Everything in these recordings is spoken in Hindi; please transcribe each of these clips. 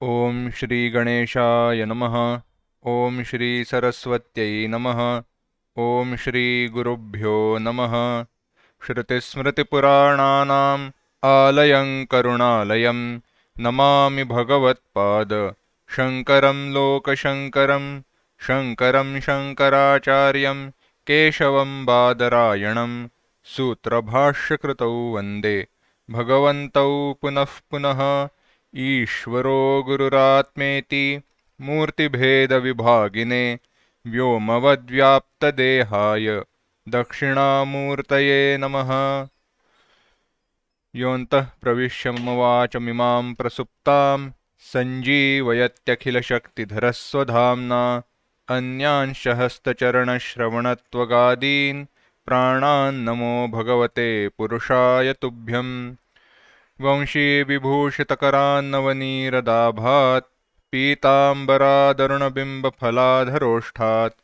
ओम श्री गणेशाय नमः। ओम श्री सरस्वत्यै नमः। ओम श्री गुरुभ्यो नमः। श्रुतिस्मृतिपुराणानाम् आलयं करुणालयं नमामि भगवत्पाद शङ्करं लोकशङ्करं शङ्करं शङ्कराचार्यं केशवं बादरायणं सूत्रभाष्यकृतौ वन्दे भगवन्तौ पुनः पुनः। ईश्वरो गुरुरात्मेति मूर्तिभेदविभागिने व्योमवद्व्याप्तदेहाय दक्षिणामूर्तये नमः। योऽन्तः प्रविश्य मम वाचमिमां प्रसुप्तां सञ्जीवयत्यखिलशक्तिधरस्वधाम्ना अन्यांश हस्तचरणश्रवणत्वगादीन् प्राणान्नमो भगवते पुरुषाय तुभ्यम्। वंशीविभूषितकरान्नवनीरदाभात् पीताम्बरादरुणबिम्बफलाधरोष्ठात्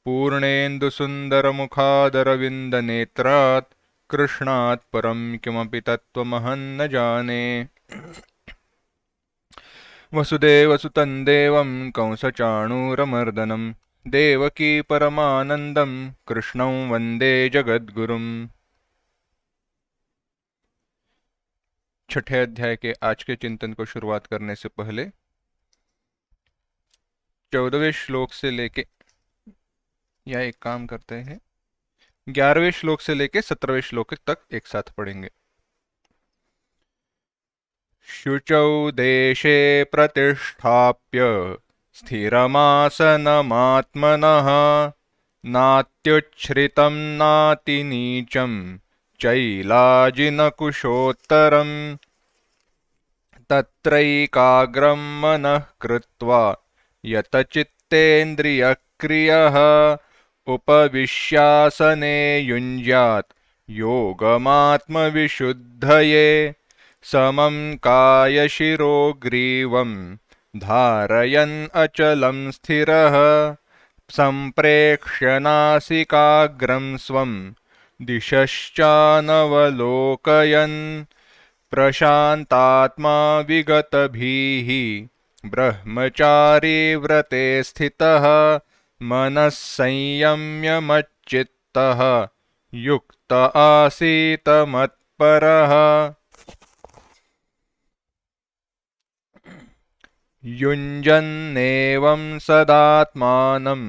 पूर्णेन्दुसुन्दरमुखादरविन्दनेत्रात् कृष्णात् परं किमपि तत्त्वमहं न जाने। वसुदेवसुतं देवं कंसचाणूरमर्दनं देवकी परमानन्दं कृष्णं वन्दे जगद्गुरुम्। छठे अध्याय के आज के चिंतन को शुरुआत करने से पहले 14वें श्लोक से लेके या एक काम करते हैं 11वें श्लोक से लेके 17वें श्लोक तक एक साथ पढ़ेंगे। शुचौ देशे प्रतिष्ठाप्य स्थिरमासनमात्मनः नात्युच्छ्रितं नातिनीचं चैलाजिनकुशोत्तरम् तत्रैकाग्रं मनः कृत्वा यतचित्तेन्द्रियक्रियः उपविश्यासने युञ्ज्यात् योगमात्मविशुद्धये समं कायशिरो ग्रीवं धारयन् अचलं स्थिरः सम्प्रेक्ष्य नासिकाग्रं स्वं दिशश्चानवलोकयन् प्रशान्तात्मा विगतभीः ब्रह्मचारी व्रते स्थितः मनः संयम्य मच्चित्तः युक्त आसीत मत्परः। युञ्जन्नेवं सदात्मानं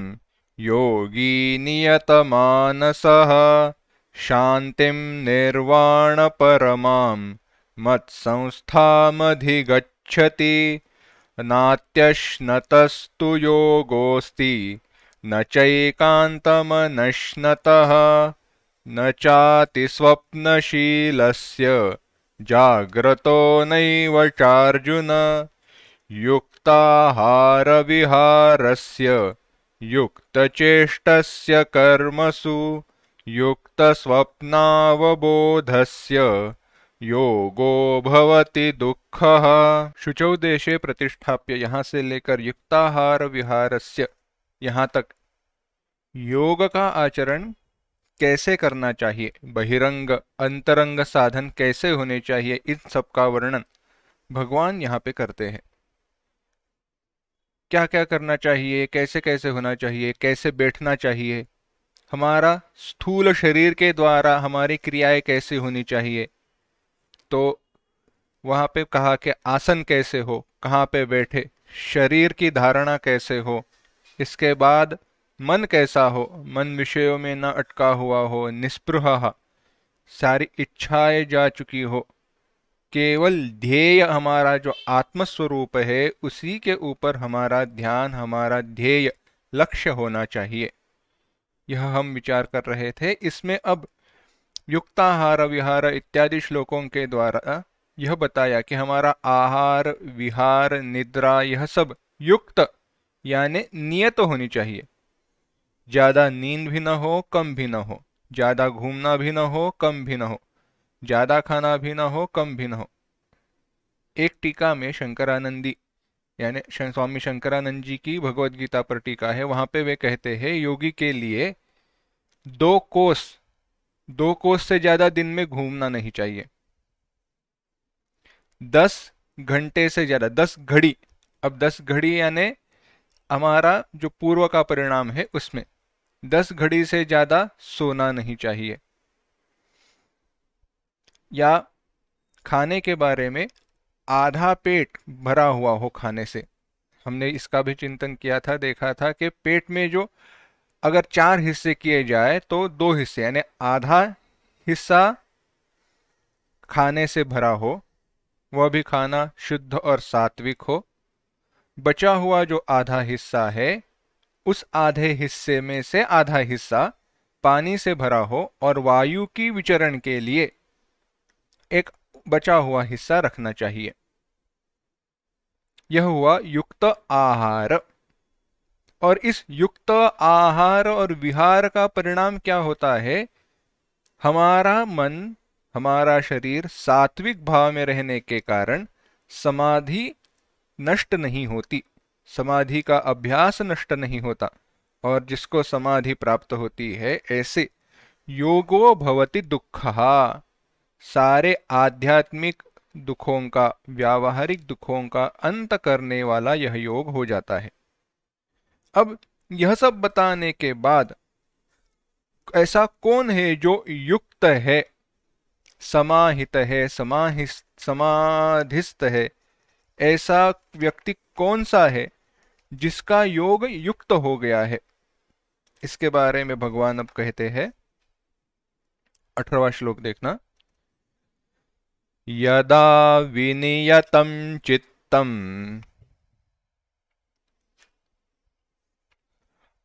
योगी नियतमानसः शान्तिं निर्वाणपरमां मत्संस्थामधिगच्छति नात्यश्नतस्तु योगोऽस्ति न चैकान्तमनश्नतः न चातिस्वप्नशीलस्य जाग्रतो नैव चार्जुन युक्ताहारविहारस्य युक्तचेष्टस्य कर्मसु युक्तस्वप्नावबोधस्य योगो भवति दुःखः। शुचौ देशे प्रतिष्ठाप्य यहाँ से लेकर युक्ताहार विहारस्य यहाँ तक योग का आचरण कैसे करना चाहिए, बहिरंग अंतरंग साधन कैसे होने चाहिए, इन सब का वर्णन भगवान यहाँ पे करते हैं। क्या क्या करना चाहिए, कैसे कैसे होना चाहिए, कैसे बैठना चाहिए, हमारा स्थूल शरीर के द्वारा हमारी क्रियाएं कैसे होनी चाहिए। तो वहां पे कहा कि आसन कैसे हो, कहाँ पे बैठे, शरीर की धारणा कैसे हो, इसके बाद मन कैसा हो, मन विषयों में न अटका हुआ हो, निस्पृह, सारी इच्छाएं जा चुकी हो, केवल ध्येय हमारा जो आत्मस्वरूप है उसी के ऊपर हमारा ध्यान, हमारा ध्येय लक्ष्य होना चाहिए। यह हम विचार कर रहे थे। इसमें अब युक्ताहार विहार इत्यादि श्लोकों के द्वारा यह बताया कि हमारा आहार विहार निद्रा यह सब युक्त यानी नियत होनी चाहिए। ज्यादा नींद भी न हो, कम भी न हो, ज्यादा घूमना भी न हो, कम भी न हो, ज्यादा खाना भी न हो, कम भी न हो। एक टीका में शंकरानंदी यानी स्वामी शंकरानंद जी की भगवत गीता पर टीका है, वहां पे वे कहते हैं योगी के लिए 2 कोस, 2 कोस से ज्यादा दिन में घूमना नहीं चाहिए। 10 घंटे से ज्यादा, 10 घड़ी अब 10 घड़ी यानी हमारा जो पूर्व का परिणाम है उसमें 10 घड़ी से ज्यादा सोना नहीं चाहिए। या खाने के बारे में, आधा पेट भरा हुआ हो खाने से, हमने इसका भी चिंतन किया था, देखा था कि पेट में जो अगर 4 हिस्से किए जाए तो 2 हिस्से यानी आधा हिस्सा खाने से भरा हो, वह भी खाना शुद्ध और सात्विक हो। बचा हुआ जो आधा हिस्सा है, उस आधे हिस्से में से आधा हिस्सा पानी से भरा हो और वायु की विचरण के लिए एक बचा हुआ हिस्सा रखना चाहिए। यह हुआ युक्त आहार। और इस युक्त आहार और विहार का परिणाम क्या होता है? हमारा मन, हमारा शरीर सात्विक भाव में रहने के कारण समाधि नष्ट नहीं होती, समाधि का अभ्यास नष्ट नहीं होता। और जिसको समाधि प्राप्त होती है, ऐसे योगो भवति दुःखः, सारे आध्यात्मिक दुखों का, व्यावहारिक दुखों का अंत करने वाला यह योग हो जाता है। अब यह सब बताने के बाद ऐसा कौन है जो युक्त है, समाहित है, समाधिस्थ है? ऐसा व्यक्ति कौन सा है जिसका योग युक्त हो गया है? इसके बारे में भगवान अब कहते हैं, 18वां श्लोक देखना। यदा विनियतं चित्तम्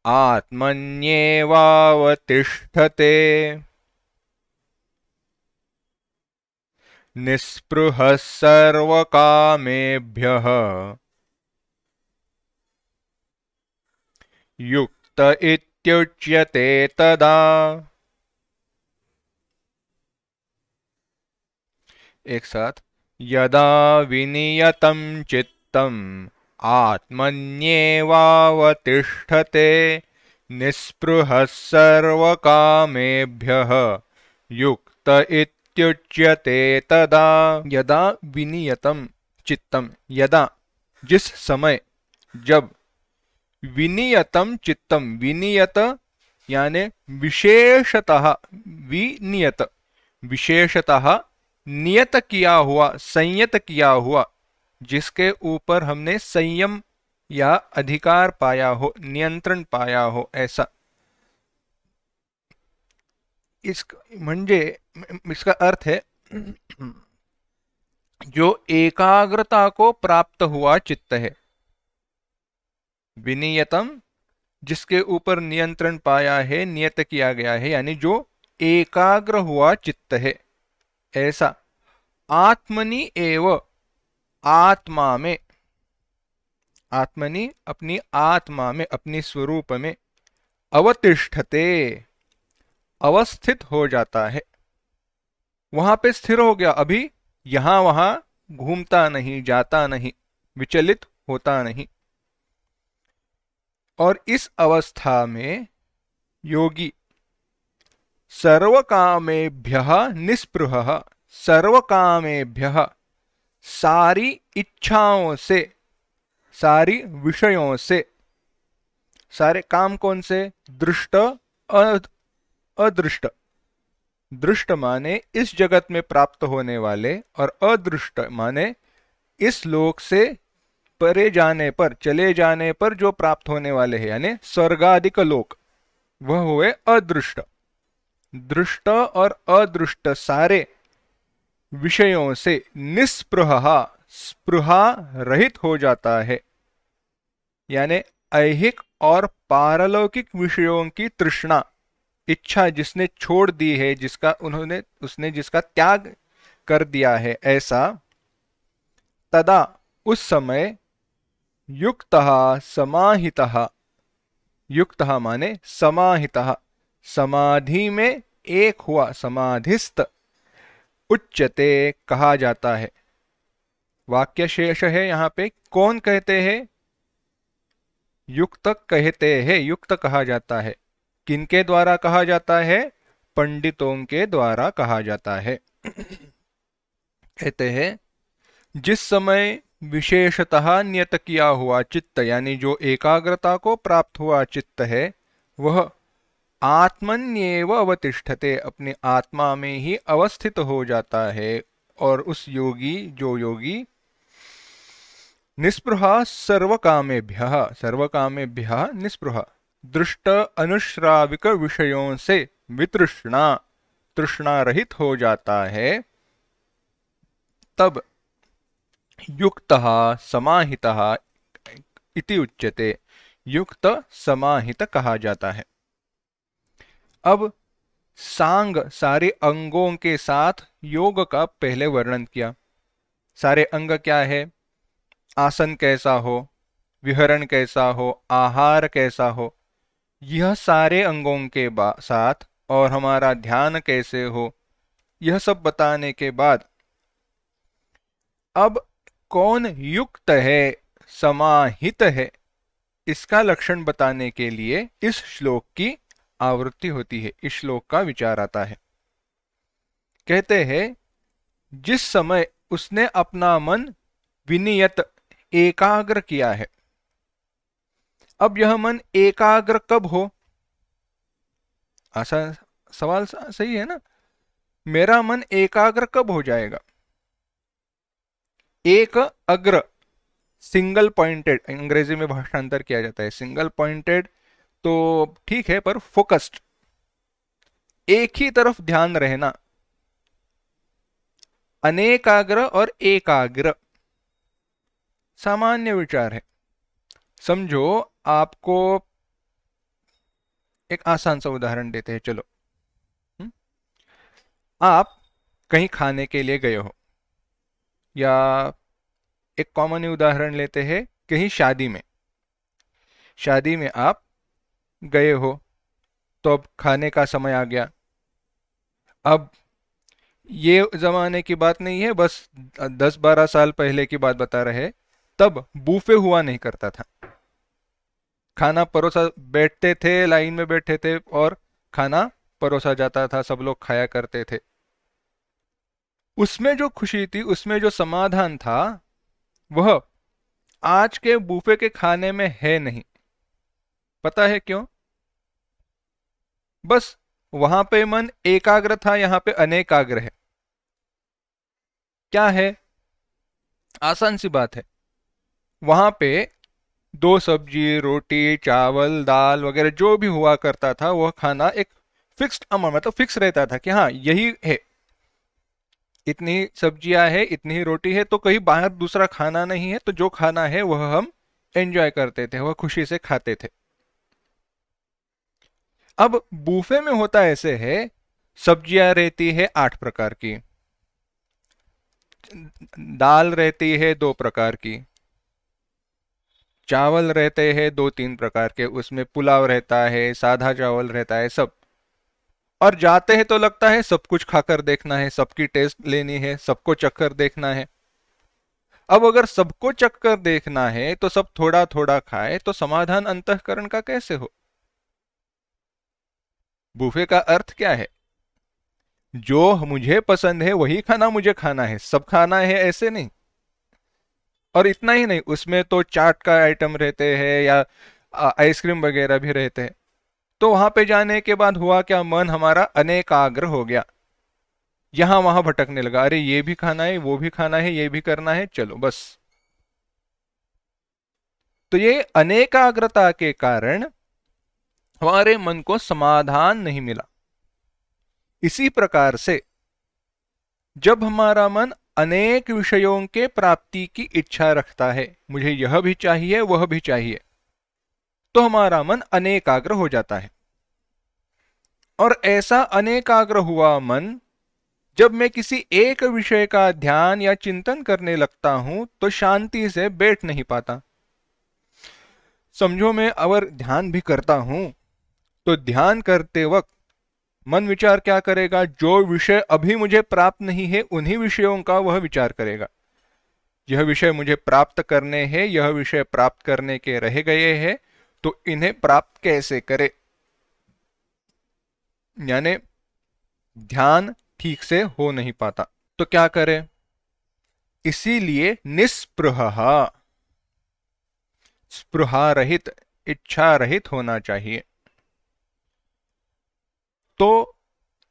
आत्मन्येवावतिष्ठते निःस्पृहः सर्वकामेभ्यः युक्त इत्युच्यते तदा। एक साथ, यदा विनियतं चित्तम् आत्मन्येवावतिष्ठते निःस्पृहः सर्वकामेभ्यः युक्त इत्युच्यते तदा। यदा विनियतं चित्तम, यदा जिस समय, जब, विनियतम चित्तम, विनियत यानी विशेषतः, विनियत विशेषतः, नियत किया हुआ, संयत किया हुआ, जिसके ऊपर हमने संयम या अधिकार पाया हो, नियंत्रण पाया हो, ऐसा। इस म्हणजे इसका अर्थ है जो एकाग्रता को प्राप्त हुआ चित्त है। विनियतम, जिसके ऊपर नियंत्रण पाया है, नियत किया गया है, यानी जो एकाग्र हुआ चित्त है, ऐसा। आत्मनि एव, आत्मा में, आत्मनि अपनी आत्मा में, अपनी स्वरूप में, अवतिष्ठते अवस्थित हो जाता है, वहां पे स्थिर हो गया, अभी यहां वहां घूमता नहीं, जाता नहीं, विचलित होता नहीं। और इस अवस्था में योगी सर्वकामेभ्यः निस्पृहः, सर्वकामेभ्यः सारी इच्छाओं से, सारी विषयों से, सारे काम कौन से? दृष्ट, अदृष्ट। दृष्ट माने इस जगत में प्राप्त होने वाले, और अदृष्ट माने इस लोक से परे जाने पर, चले जाने पर जो प्राप्त होने वाले हैं, यानी स्वर्गादिक लोक, वह हुए अदृष्ट। दृष्ट और अदृष्ट सारे विषयों से निस्पृहा, स्पृहा रहित हो जाता है, यानी ऐहिक और पारलौकिक विषयों की तृष्णा, इच्छा जिसने छोड़ दी है, जिसका उसने जिसका त्याग कर दिया है, ऐसा। तदा, उस समय, युक्तः समाहितः, युक्तः माने समाहितः, समाधि में एक हुआ, समाधिस्थ, उच्यते कहा जाता है। वाक्य शेष है यहां पे, कौन कहते हैं? युक्त कहते हैं, युक्त कहा जाता है। किनके द्वारा कहा जाता है? पंडितों के द्वारा कहा जाता है। कहते हैं जिस समय विशेषतः नियत किया हुआ चित्त, यानी जो एकाग्रता को प्राप्त हुआ चित्त है, वह आत्मन्येव अवतिष्ठते, अपनी आत्मा में ही अवस्थित हो जाता है। और उस योगी, जो योगी निस्पृहा सर्वकामेभ्यः, सर्वकामेभ्यः निस्पृहा, दृष्ट अनुश्राविक विषयों से वितृष्णा, तृष्णा रहित हो जाता है, तब युक्तः समाहितः इति उच्यते, युक्त समाहित कहा जाता है। अब सांग, सारे अंगों के साथ योग का पहले वर्णन किया। सारे अंग क्या है? आसन कैसा हो, विहरण कैसा हो, आहार कैसा हो, यह सारे अंगों के साथ, और हमारा ध्यान कैसे हो, यह सब बताने के बाद अब कौन युक्त है, समाहित है, इसका लक्षण बताने के लिए इस श्लोक की आवृत्ति होती है, इस श्लोक का विचार आता है। कहते हैं, जिस समय उसने अपना मन विनियत, एकाग्र किया है। अब यह मन एकाग्र कब हो? आसान सवाल, सही है ना? मेरा मन एकाग्र कब हो जाएगा? एक अग्र, सिंगल पॉइंटेड, अंग्रेजी में भाषांतर किया जाता है सिंगल पॉइंटेड, तो ठीक है, पर फोकस्ड, एक ही तरफ ध्यान रहना। अनेकाग्र और एकाग्र सामान्य विचार है। समझो, आपको एक आसान सा उदाहरण देते हैं, चलो। हम्म? आप कहीं खाने के लिए गए हो, या एक कॉमन उदाहरण लेते हैं, कहीं शादी में, शादी में आप गए हो, तो अब खाने का समय आ गया। अब ये जमाने की बात नहीं है, बस 10-12 साल पहले की बात बता रहे हैं। तब बूफे हुआ नहीं करता था, खाना परोसा, बैठते थे, लाइन में बैठे थे और खाना परोसा जाता था, सब लोग खाया करते थे। उसमें जो खुशी थी, उसमें जो समाधान था, वह आज के बूफे के खाने में है नहीं। पता है क्यों? बस वहां पे मन एकाग्र था, यहां पे अनेकाग्र है। क्या है? आसान सी बात है। वहां पे दो सब्जी, रोटी, चावल, दाल वगैरह जो भी हुआ करता था, वह खाना एक फिक्स्ड अमाउंट, मतलब फिक्स रहता था कि हाँ यही है, इतनी सब्जियां है, इतनी ही रोटी है, तो कहीं बाहर दूसरा खाना नहीं है, तो जो खाना है वह हम एंजॉय करते थे, वह खुशी से खाते थे। अब बूफे में होता ऐसे है, सब्जियां रहती है 8 प्रकार की, दाल रहती है 2 प्रकार की, चावल रहते हैं 2-3 प्रकार के, उसमें पुलाव रहता है, सादा चावल रहता है, सब। और जाते हैं तो लगता है सब कुछ खाकर देखना है, सबकी टेस्ट लेनी है, सबको चखकर देखना है। अब अगर सबको चखकर देखना है तो सब थोड़ा थोड़ा खाए, तो समाधान अंतःकरण का कैसे हो? बूफे का अर्थ क्या है? जो मुझे पसंद है वही खाना मुझे खाना है, सब खाना है ऐसे नहीं। और इतना ही नहीं, उसमें तो चाट का आइटम रहते हैं, या आइसक्रीम वगैरह भी रहते हैं। तो वहां पे जाने के बाद हुआ क्या? मन हमारा अनेकाग्र हो गया, यहां वहां भटकने लगा, अरे ये भी खाना है, वो भी खाना है, ये भी करना है, चलो बस। तो ये अनेकाग्रता के कारण हमारे मन को समाधान नहीं मिला। इसी प्रकार से जब हमारा मन अनेक विषयों के प्राप्ति की इच्छा रखता है, मुझे यह भी चाहिए, वह भी चाहिए, तो हमारा मन अनेकाग्र हो जाता है। और ऐसा अनेकाग्र हुआ मन, जब मैं किसी एक विषय का ध्यान या चिंतन करने लगता हूं, तो शांति से बैठ नहीं पाता। समझो, मैं अगर ध्यान भी करता हूं, तो ध्यान करते वक्त मन विचार क्या करेगा? जो विषय अभी मुझे प्राप्त नहीं है, उन्हीं विषयों का वह विचार करेगा। यह विषय मुझे प्राप्त करने हैं, यह विषय प्राप्त करने के रह गए हैं, तो इन्हें प्राप्त कैसे करे? यानी ध्यान ठीक से हो नहीं पाता। तो क्या करें? इसीलिए निस्पृह, स्पृहा रहित, इच्छा रहित होना चाहिए। तो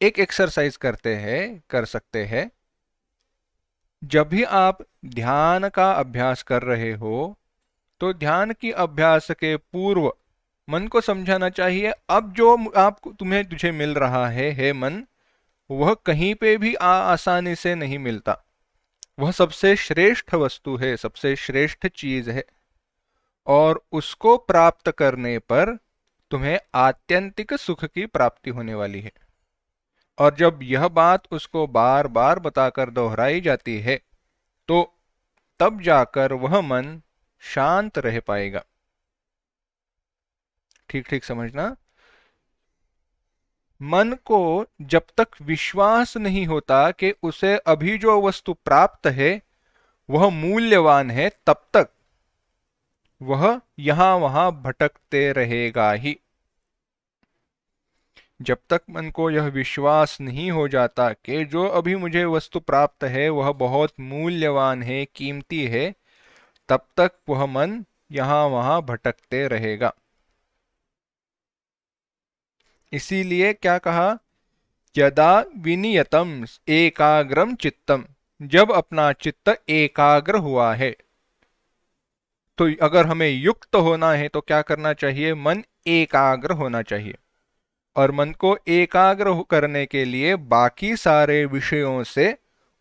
एक एक्सरसाइज करते हैं, कर सकते हैं। जब भी आप ध्यान का अभ्यास कर रहे हो तो ध्यान की अभ्यास के पूर्व मन को समझाना चाहिए, अब जो आप तुम्हें तुझे मिल रहा है मन, वह कहीं पे भी आसानी से नहीं मिलता। वह सबसे श्रेष्ठ वस्तु है, सबसे श्रेष्ठ चीज है, और उसको प्राप्त करने पर तुम्हें आत्यंतिक सुख की प्राप्ति होने वाली है। और जब यह बात उसको बार बार बताकर दोहराई जाती है तो तब जाकर वह मन शांत रह पाएगा। ठीक ठीक समझना। मन को जब तक विश्वास नहीं होता कि उसे अभी जो वस्तु प्राप्त है वह मूल्यवान है, तब तक वह यहां वहां भटकते रहेगा ही। जब तक मन को यह विश्वास नहीं हो जाता कि जो अभी मुझे वस्तु प्राप्त है वह बहुत मूल्यवान है, कीमती है, तब तक वह मन यहां वहां भटकते रहेगा। इसीलिए क्या कहा, यदा विनियतम एकाग्रम चित्तम, जब अपना चित्त एकाग्र हुआ है। तो अगर हमें युक्त होना है तो क्या करना चाहिए, मन एकाग्र होना चाहिए। और मन को एकाग्र करने के लिए बाकी सारे विषयों से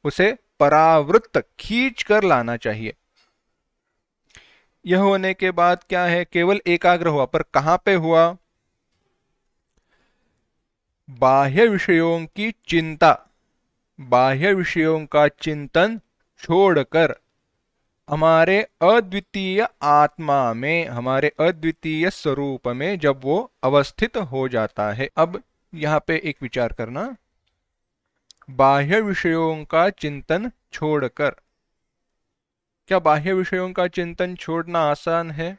उसे परावृत्त खींच कर लाना चाहिए। यह होने के बाद क्या है, केवल एकाग्र हुआ, पर कहां पे हुआ, बाह्य विषयों की चिंता, बाह्य विषयों का चिंतन छोड़कर हमारे अद्वितीय आत्मा में, हमारे अद्वितीय स्वरूप में जब वो अवस्थित हो जाता है। अब यहां पे एक विचार करना, बाह्य विषयों का चिंतन छोड़कर, क्या बाह्य विषयों का चिंतन छोड़ना आसान है?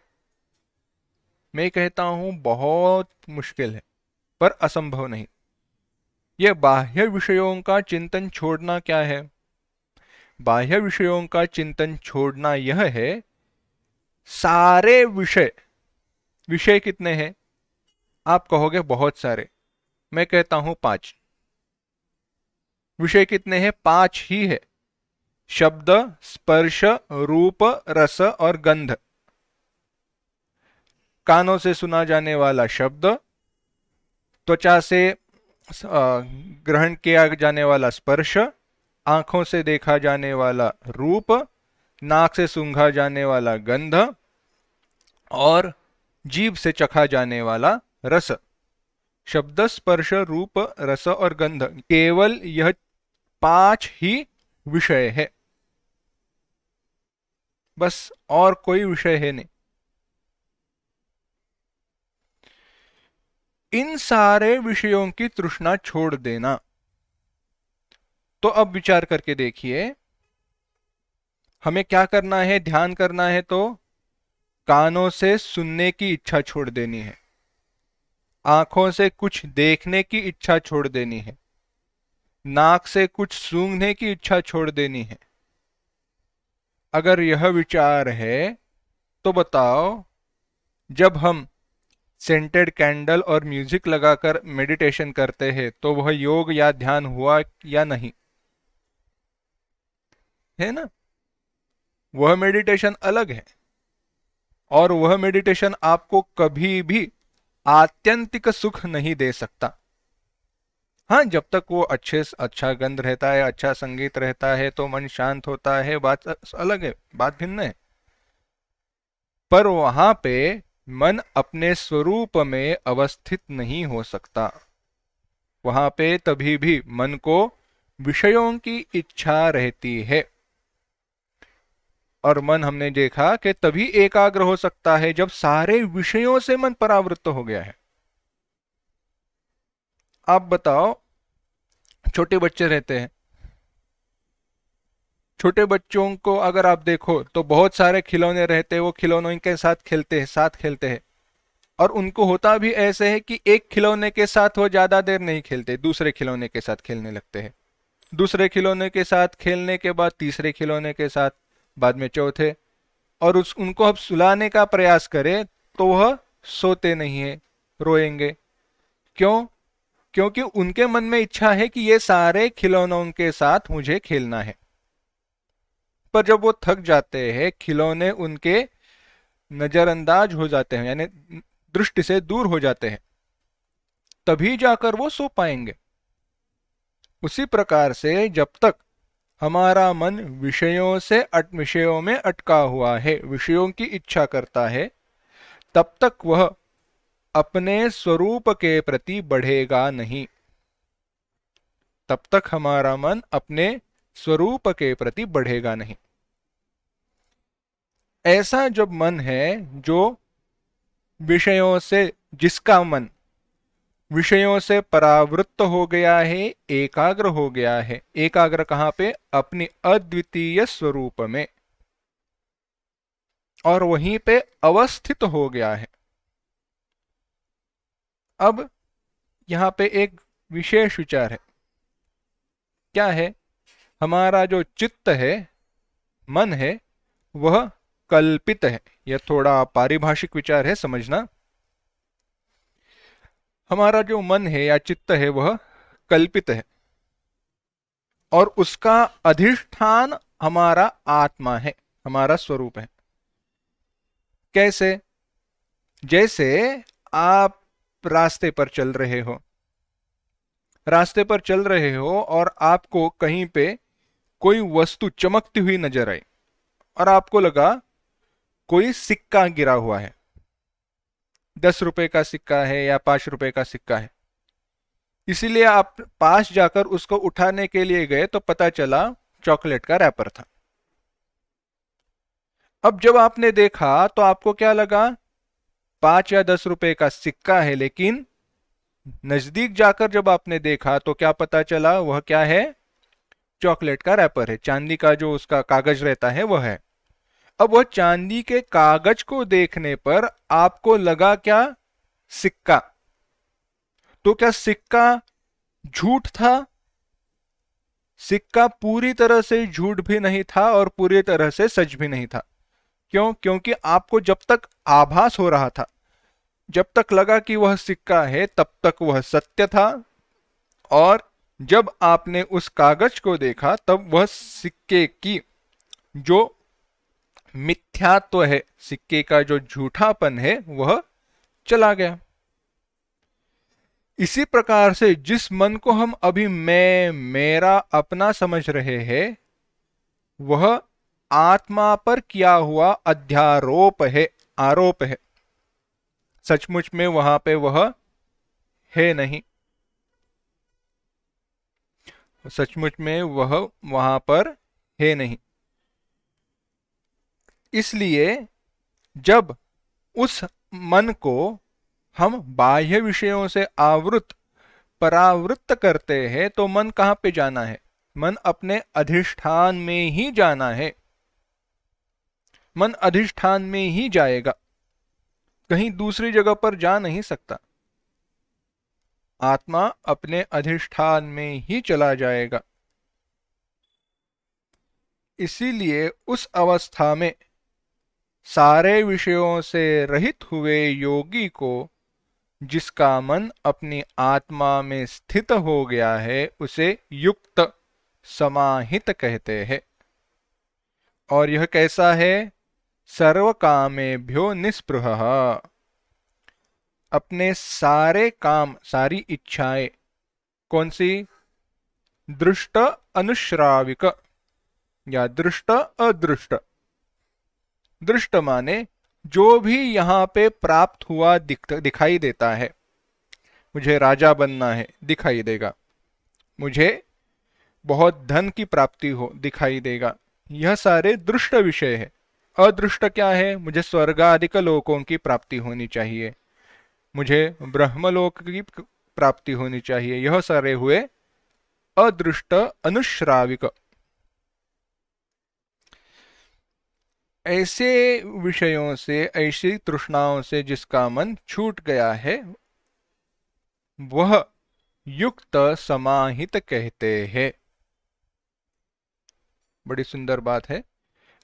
मैं कहता हूं बहुत मुश्किल है, पर असंभव नहीं। यह बाह्य विषयों का चिंतन छोड़ना क्या है? बाह्य विषयों का चिंतन छोड़ना यह है, सारे विषय, विषय कितने हैं? आप कहोगे बहुत सारे, मैं कहता हूं 5। विषय कितने हैं? 5 ही है। शब्द, स्पर्श, रूप, रस और गंध। कानों से सुना जाने वाला शब्द, त्वचा से ग्रहण किया जाने वाला स्पर्श, आंखों से देखा जाने वाला रूप, नाक से सूंघा जाने वाला गंध और जीभ से चखा जाने वाला रस। शब्द, स्पर्श, रूप, रस और गंध, केवल यह 5 ही विषय है, बस और कोई विषय है नहीं। इन सारे विषयों की तृष्णा छोड़ देना। तो अब विचार करके देखिए, हमें क्या करना है, ध्यान करना है तो कानों से सुनने की इच्छा छोड़ देनी है, आंखों से कुछ देखने की इच्छा छोड़ देनी है, नाक से कुछ सूंघने की इच्छा छोड़ देनी है। अगर यह विचार है तो बताओ, जब हम सेंटेड कैंडल और म्यूजिक लगाकर मेडिटेशन करते हैं तो वह योग या ध्यान हुआ या नहीं? है ना? वह मेडिटेशन अलग है, और वह मेडिटेशन आपको कभी भी आत्यंतिक सुख नहीं दे सकता। हाँ, जब तक वो अच्छा गंध रहता है, अच्छा संगीत रहता है तो मन शांत होता है, बात अलग है, बात भिन्न है। पर वहां पे मन अपने स्वरूप में अवस्थित नहीं हो सकता। वहां पे तभी भी मन को विषयों की इच्छा रहती है। और मन, हमने देखा कि तभी एकाग्र हो सकता है जब सारे विषयों से मन परावृत्त हो गया है। आप बताओ, छोटे बच्चे रहते हैं, छोटे बच्चों को अगर आप देखो तो बहुत सारे खिलौने रहते हैं, वो खिलौनों के साथ खेलते हैं, और उनको होता भी ऐसे है कि एक खिलौने के साथ वो ज्यादा देर नहीं खेलते, दूसरे खिलौने के साथ खेलने लगते हैं। दूसरे खिलौने के साथ खेलने के बाद तीसरे खिलौने के साथ, बाद में चौथे, और उस उनको अब सुलाने का प्रयास करें तो वह सोते नहीं है, रोएंगे। क्यों? क्योंकि उनके मन में इच्छा है कि ये सारे खिलौनों के साथ मुझे खेलना है। पर जब वो थक जाते हैं, खिलौने उनके नजरअंदाज हो जाते हैं, यानी दृष्टि से दूर हो जाते हैं, तभी जाकर वो सो पाएंगे। उसी प्रकार से जब तक हमारा मन विषयों में अटका हुआ है, विषयों की इच्छा करता है, तब तक वह अपने स्वरूप के प्रति बढ़ेगा नहीं। तब तक हमारा मन अपने स्वरूप के प्रति बढ़ेगा नहीं। ऐसा जब मन है जो विषयों से, जिसका मन विषयों से परावृत्त हो गया है, एकाग्र हो गया है। एकाग्र कहाँ पे? अपनी अद्वितीय स्वरूप में, और वहीं पे अवस्थित हो गया है। अब यहाँ पे एक विशेष विचार है। क्या है? हमारा जो चित्त है, मन है, वह कल्पित है। यह थोड़ा पारिभाषिक विचार है, समझना। हमारा जो मन है या चित्त है वह कल्पित है, और उसका अधिष्ठान हमारा आत्मा है, हमारा स्वरूप है। कैसे? जैसे आप रास्ते पर चल रहे हो, रास्ते पर चल रहे हो और आपको कहीं पे कोई वस्तु चमकती हुई नजर आई, और आपको लगा कोई सिक्का गिरा हुआ है, 10 रुपए का सिक्का है या 5 रुपए का सिक्का है। इसीलिए आप पास जाकर उसको उठाने के लिए गए तो पता चला चॉकलेट का रैपर था। अब जब आपने देखा तो आपको क्या लगा? 5 या 10 रुपए का सिक्का है, लेकिन नजदीक जाकर जब आपने देखा तो क्या पता चला? वह क्या है? चॉकलेट का रैपर है, चांदी का जो उसका कागज रहता है वह है। अब वह चांदी के कागज को देखने पर आपको लगा क्या? सिक्का। तो क्या सिक्का झूठ था? सिक्का पूरी तरह से झूठ भी नहीं था और पूरी तरह से सच भी नहीं था। क्यों? क्योंकि आपको जब तक आभास हो रहा था, जब तक लगा कि वह सिक्का है, तब तक वह सत्य था, और जब आपने उस कागज को देखा तब वह सिक्के की जो मिथ्यात्व है, सिक्के का जो झूठापन है, वह चला गया। इसी प्रकार से जिस मन को हम अभी मैं, मेरा, अपना समझ रहे हैं, वह आत्मा पर किया हुआ अध्यारोप है, आरोप है। सचमुच में वहां पे वह है नहीं, सचमुच में वह वहां पर है नहीं। इसलिए जब उस मन को हम बाह्य विषयों से परावृत्त करते हैं, तो मन कहां पे जाना है? मन अपने अधिष्ठान में ही जाना है। मन अधिष्ठान में ही जाएगा, कहीं दूसरी जगह पर जा नहीं सकता। आत्मा अपने अधिष्ठान में ही चला जाएगा। इसीलिए उस अवस्था में सारे विषयों से रहित हुए योगी को, जिसका मन अपनी आत्मा में स्थित हो गया है, उसे युक्त समाहित कहते हैं। और यह कैसा है? सर्व कामेभ्यो निस्पृहः। अपने सारे काम, सारी इच्छाएं, कौन सी? दृष्ट अनुश्राविक या दृष्ट अदृष्ट। दृष्ट माने जो भी यहां पे प्राप्त हुआ दिखाई देता है। मुझे राजा बनना है, दिखाई देगा। मुझे बहुत धन की प्राप्ति हो, दिखाई देगा। यह सारे दृष्ट विषय है। अदृष्ट क्या है? मुझे स्वर्गादिक लोकों की प्राप्ति होनी चाहिए, मुझे ब्रह्मलोक की प्राप्ति होनी चाहिए। यह सारे हुए अदृष्ट अनुश्राविक। ऐसे विषयों से, ऐसी तृष्णाओं से जिसका मन छूट गया है, वह युक्त समाहित कहते हैं। बड़ी सुंदर बात है।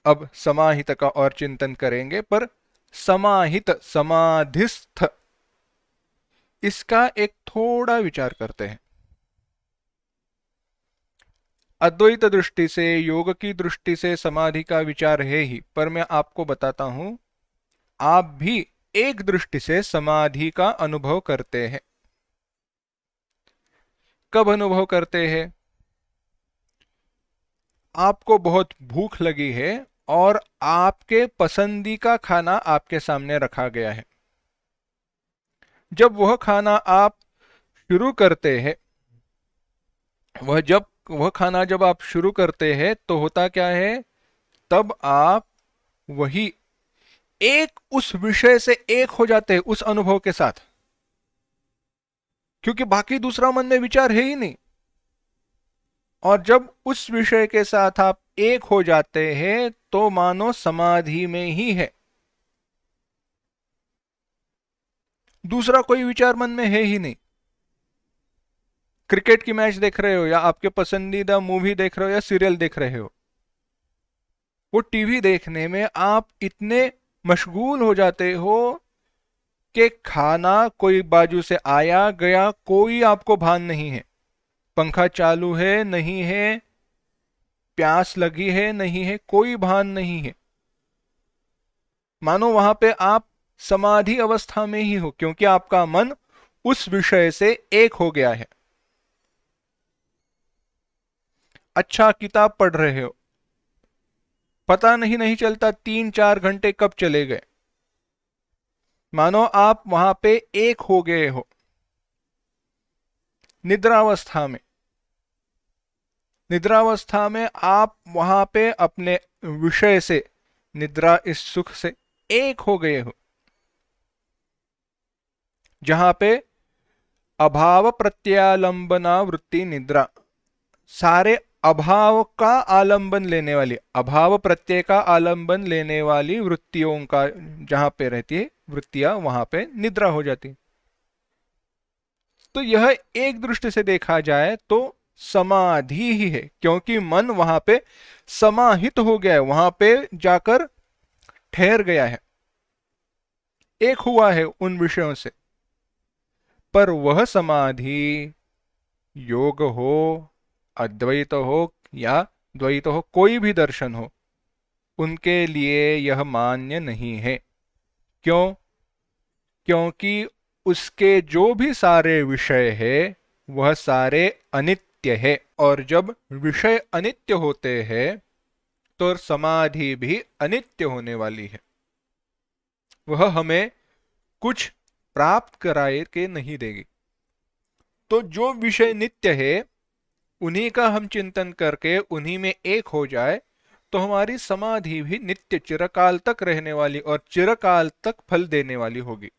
अब समाहित का और चिंतन करेंगे, पर समाहित समाधिस्थ, इसका एक थोड़ा विचार करते हैं। अद्वैत दृष्टि से, योग की दृष्टि से समाधि का विचार है ही, पर मैं आपको बताता हूं, आप भी एक दृष्टि से समाधि का अनुभव करते हैं। कब अनुभव करते हैं? आपको बहुत भूख लगी है और आपके पसंदी का खाना आपके सामने रखा गया है। जब वह खाना आप शुरू करते हैं, वह खाना जब आप शुरू करते हैं तो होता क्या है, तब आप वही एक उस विषय से एक हो जाते हैं, उस अनुभव के साथ, क्योंकि बाकी दूसरा मन में विचार है ही नहीं। और जब उस विषय के साथ आप एक हो जाते हैं तो मानो समाधि में ही है, दूसरा कोई विचार मन में है ही नहीं। क्रिकेट की मैच देख रहे हो, या आपके पसंदीदा मूवी देख रहे हो, या सीरियल देख रहे हो, वो टीवी देखने में आप इतने मशगूल हो जाते हो कि खाना कोई बाजू से आया गया कोई आपको भान नहीं है, पंखा चालू है नहीं है, प्यास लगी है नहीं है, कोई भान नहीं है। मानो वहां पे आप समाधि अवस्था में ही हो, क्योंकि आपका मन उस विषय से एक हो गया है। अच्छा किताब पढ़ रहे हो, पता नहीं चलता 3-4 घंटे कब चले गए, मानो आप वहां पे एक हो गए हो। निद्रावस्था में, निद्रावस्था में आप वहां पे अपने विषय से, निद्रा इस सुख से एक हो गए हो, जहां पे अभाव प्रत्यालंबना वृत्ति निद्रा, सारे अभाव का आलंबन लेने वाली, अभाव प्रत्यय का आलंबन लेने वाली वृत्तियों का जहां पे रहती है वृत्तियां, वहां पे निद्रा हो जाती है। तो यह एक दृष्टि से देखा जाए तो समाधि ही है, क्योंकि मन वहां पे समाहित हो गया है, वहां पे जाकर ठहर गया है, एक हुआ है उन विषयों से। पर वह समाधि योग हो, अद्वैत हो या द्वैत हो, कोई भी दर्शन हो, उनके लिए यह मान्य नहीं है। क्यों? क्योंकि उसके जो भी सारे विषय है वह सारे अनित्य है, और जब विषय अनित्य होते हैं तो समाधि भी अनित्य होने वाली है, वह हमें कुछ प्राप्त कराए के नहीं देगी। तो जो विषय नित्य है उन्हीं का हम चिंतन करके उन्हीं में एक हो जाए तो हमारी समाधि भी नित्य चिरकाल तक रहने वाली और चिरकाल तक फल देने वाली होगी।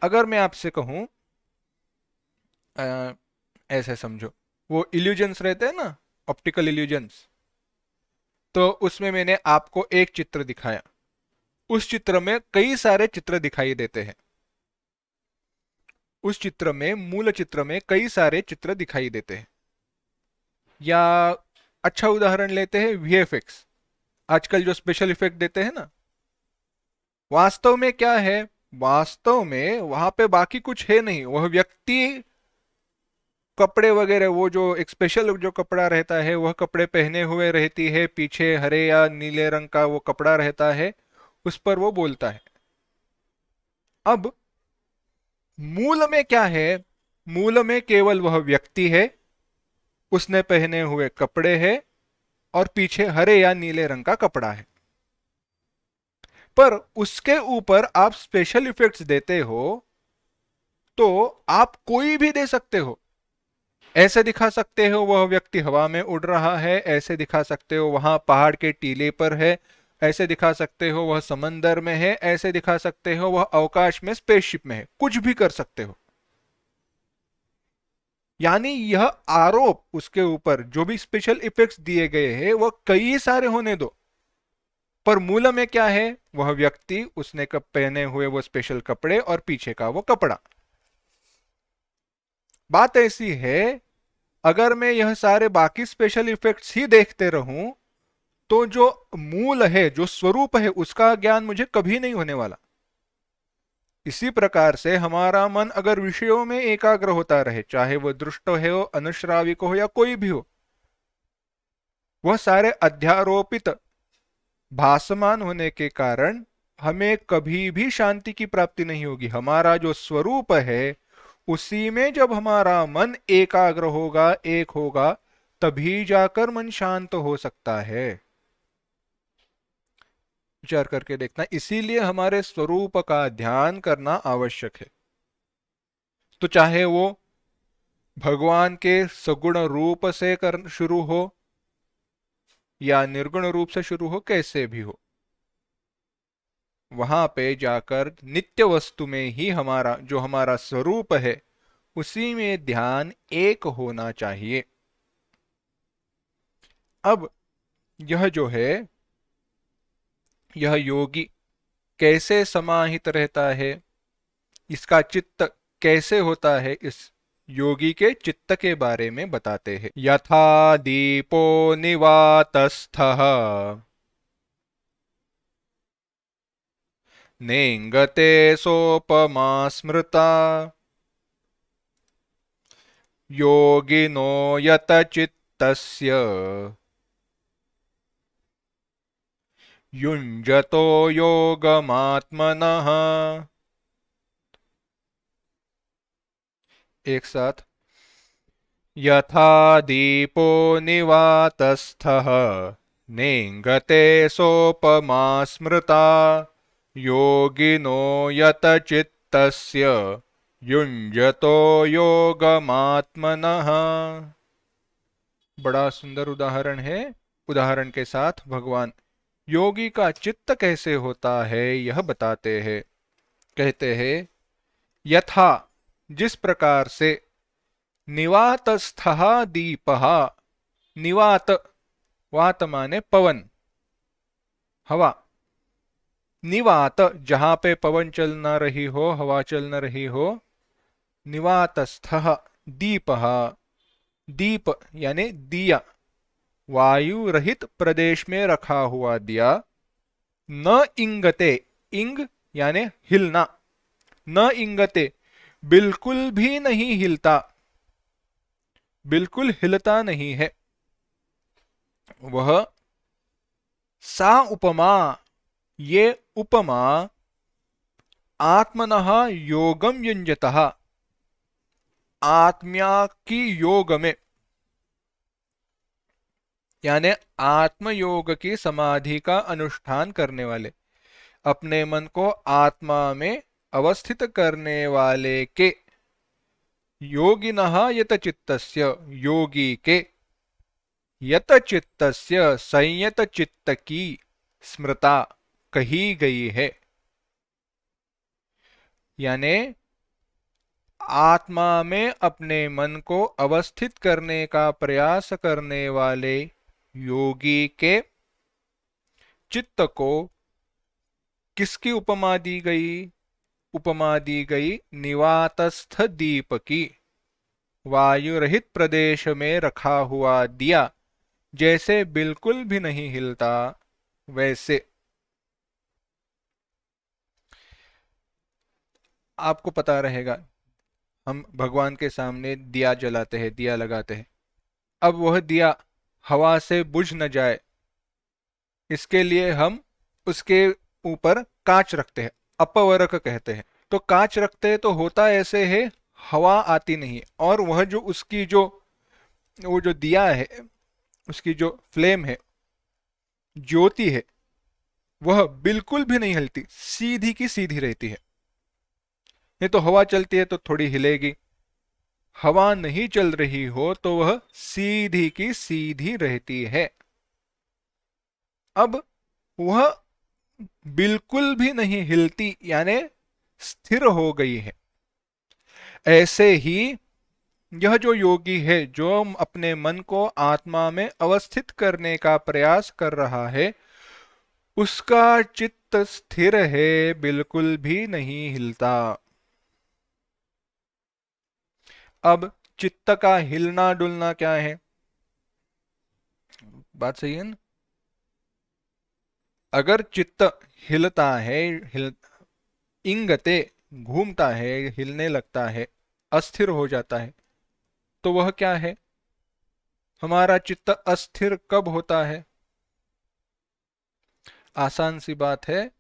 अगर मैं आपसे कहूं, ऐसे समझो, वो इल्यूजन्स रहते हैं ना, ऑप्टिकल इल्यूजन्स, तो उसमें मैंने आपको एक चित्र दिखाया, उस चित्र में कई सारे चित्र दिखाई देते हैं, उस चित्र में, मूल चित्र में कई सारे चित्र दिखाई देते हैं। या अच्छा उदाहरण लेते हैं वीएफएक्स, आजकल जो स्पेशल इफेक्ट देते हैं ना, वास्तव में क्या है, वास्तव में वहां पे बाकी कुछ है नहीं, वह व्यक्ति कपड़े वगैरह, वो जो एक स्पेशल जो कपड़ा रहता है वह कपड़े पहने हुए रहती है, पीछे हरे या नीले रंग का वो कपड़ा रहता है, उस पर वो बोलता है। अब मूल में क्या है, मूल में केवल वह व्यक्ति है, उसने पहने हुए कपड़े हैं और पीछे हरे या नीले रंग का कपड़ा है। पर उसके ऊपर आप स्पेशल इफेक्ट्स देते हो तो आप कोई भी दे सकते हो, ऐसे दिखा सकते हो वह व्यक्ति हवा में उड़ रहा है, ऐसे दिखा सकते हो वहां पहाड़ के टीले पर है, ऐसे दिखा सकते हो वह समंदर में है, ऐसे दिखा सकते हो वह अवकाश में स्पेसशिप में है, कुछ भी कर सकते हो। यानी यह आरोप उसके ऊपर जो भी स्पेशल इफेक्ट्स दिए गए हैं वह कई सारे होने दो, पर मूल में क्या है, वह व्यक्ति, उसने कब पहने हुए वो स्पेशल कपड़े और पीछे का वो कपड़ा। बात ऐसी है, अगर मैं यह सारे बाकी स्पेशल इफेक्ट्स ही देखते रहूं तो जो मूल है, जो स्वरूप है, उसका ज्ञान मुझे कभी नहीं होने वाला। इसी प्रकार से हमारा मन अगर विषयों में एकाग्र होता रहे, चाहे वो दृष्ट हो, अनुश्राविक हो या कोई भी हो, वह सारे अध्यारोपित भासमान होने के कारण हमें कभी भी शांति की प्राप्ति नहीं होगी। हमारा जो स्वरूप है उसी में जब हमारा मन एकाग्र होगा, एक होगा, तभी जाकर मन शांत हो सकता है। विचार करके देखना, इसीलिए हमारे स्वरूप का ध्यान करना आवश्यक है। तो चाहे वो भगवान के सगुण रूप से कर शुरू हो या निर्गुण रूप से शुरू हो, कैसे भी हो, वहां पे जाकर नित्य वस्तु में ही हमारा जो हमारा स्वरूप है उसी में ध्यान एक होना चाहिए। अब यह जो है, यह योगी कैसे समाहित रहता है, इसका चित्त कैसे होता है, इस योगी के चित्त के बारे में बताते हैं। यथा दीपो निवातस्थः नेङ्गते सोपमा स्मृता योगिनो यतचित्तस्य युञ्जतो योगमात्मनः। एक साथ, यथा दीपो निवातस्थः नेङ्गते सोपमा स्मृता योगिनो यतचित्तस्य युञ्जतो योगमात्मनः। बड़ा सुंदर उदाहरण है। उदाहरण के साथ भगवान योगी का चित्त कैसे होता है यह बताते हैं। कहते हैं, यथा, जिस प्रकार से, निवातस्थः दीपः, निवात, वात माने पवन, हवा, निवात जहां पे पवन चल न रही हो, हवा चल न रही हो, निवातस्थः दीपः, दीप यानी दिया, वायु रहित प्रदेश में रखा हुआ दिया, न इंगते, इंग यानी हिलना, न इंगते बिल्कुल भी नहीं हिलता, बिल्कुल हिलता नहीं है वह। सा उपमा, ये उपमा, आत्मनः योगम युञ्जतः, आत्म्या की योग में, यानी आत्मयोग की समाधि का अनुष्ठान करने वाले, अपने मन को आत्मा में अवस्थित करने वाले के, योगिनः यतचित्तस्य, योगी के, यतचित्तस्य संयत चित्त की, स्मृता कही गई है। यानी आत्मा में अपने मन को अवस्थित करने का प्रयास करने वाले योगी के चित्त को किसकी उपमा दी गई? उपमा दी गई निवातस्थ दीप की, वायु रहित प्रदेश में रखा हुआ दिया जैसे बिल्कुल भी नहीं हिलता वैसे। आपको पता रहेगा, हम भगवान के सामने दिया जलाते हैं, दिया लगाते हैं, अब वह दिया हवा से बुझ न जाए इसके लिए हम उसके ऊपर कांच रखते हैं, अपवरक कहते हैं। तो कांच रखते हैं तो होता ऐसे है, हवा आती नहीं है, और वह जो उसकी जो वो जो दिया है, उसकी जो फ्लेम है, ज्योति है, वह बिल्कुल भी नहीं हिलती, सीधी की सीधी रहती है। नहीं तो हवा चलती है तो थोड़ी हिलेगी, हवा नहीं चल रही हो तो वह सीधी की सीधी रहती है। अब वह बिल्कुल भी नहीं हिलती, यानी स्थिर हो गई है। ऐसे ही यह जो योगी है, जो अपने मन को आत्मा में अवस्थित करने का प्रयास कर रहा है, उसका चित्त स्थिर है, बिल्कुल भी नहीं हिलता। अब चित्त का हिलना डुलना क्या है? बात सही है ना? अगर चित्त हिलता है, हिल इंगते, घूमता है, हिलने लगता है, अस्थिर हो जाता है, तो वह क्या है? हमारा चित्त अस्थिर कब होता है? आसान सी बात है,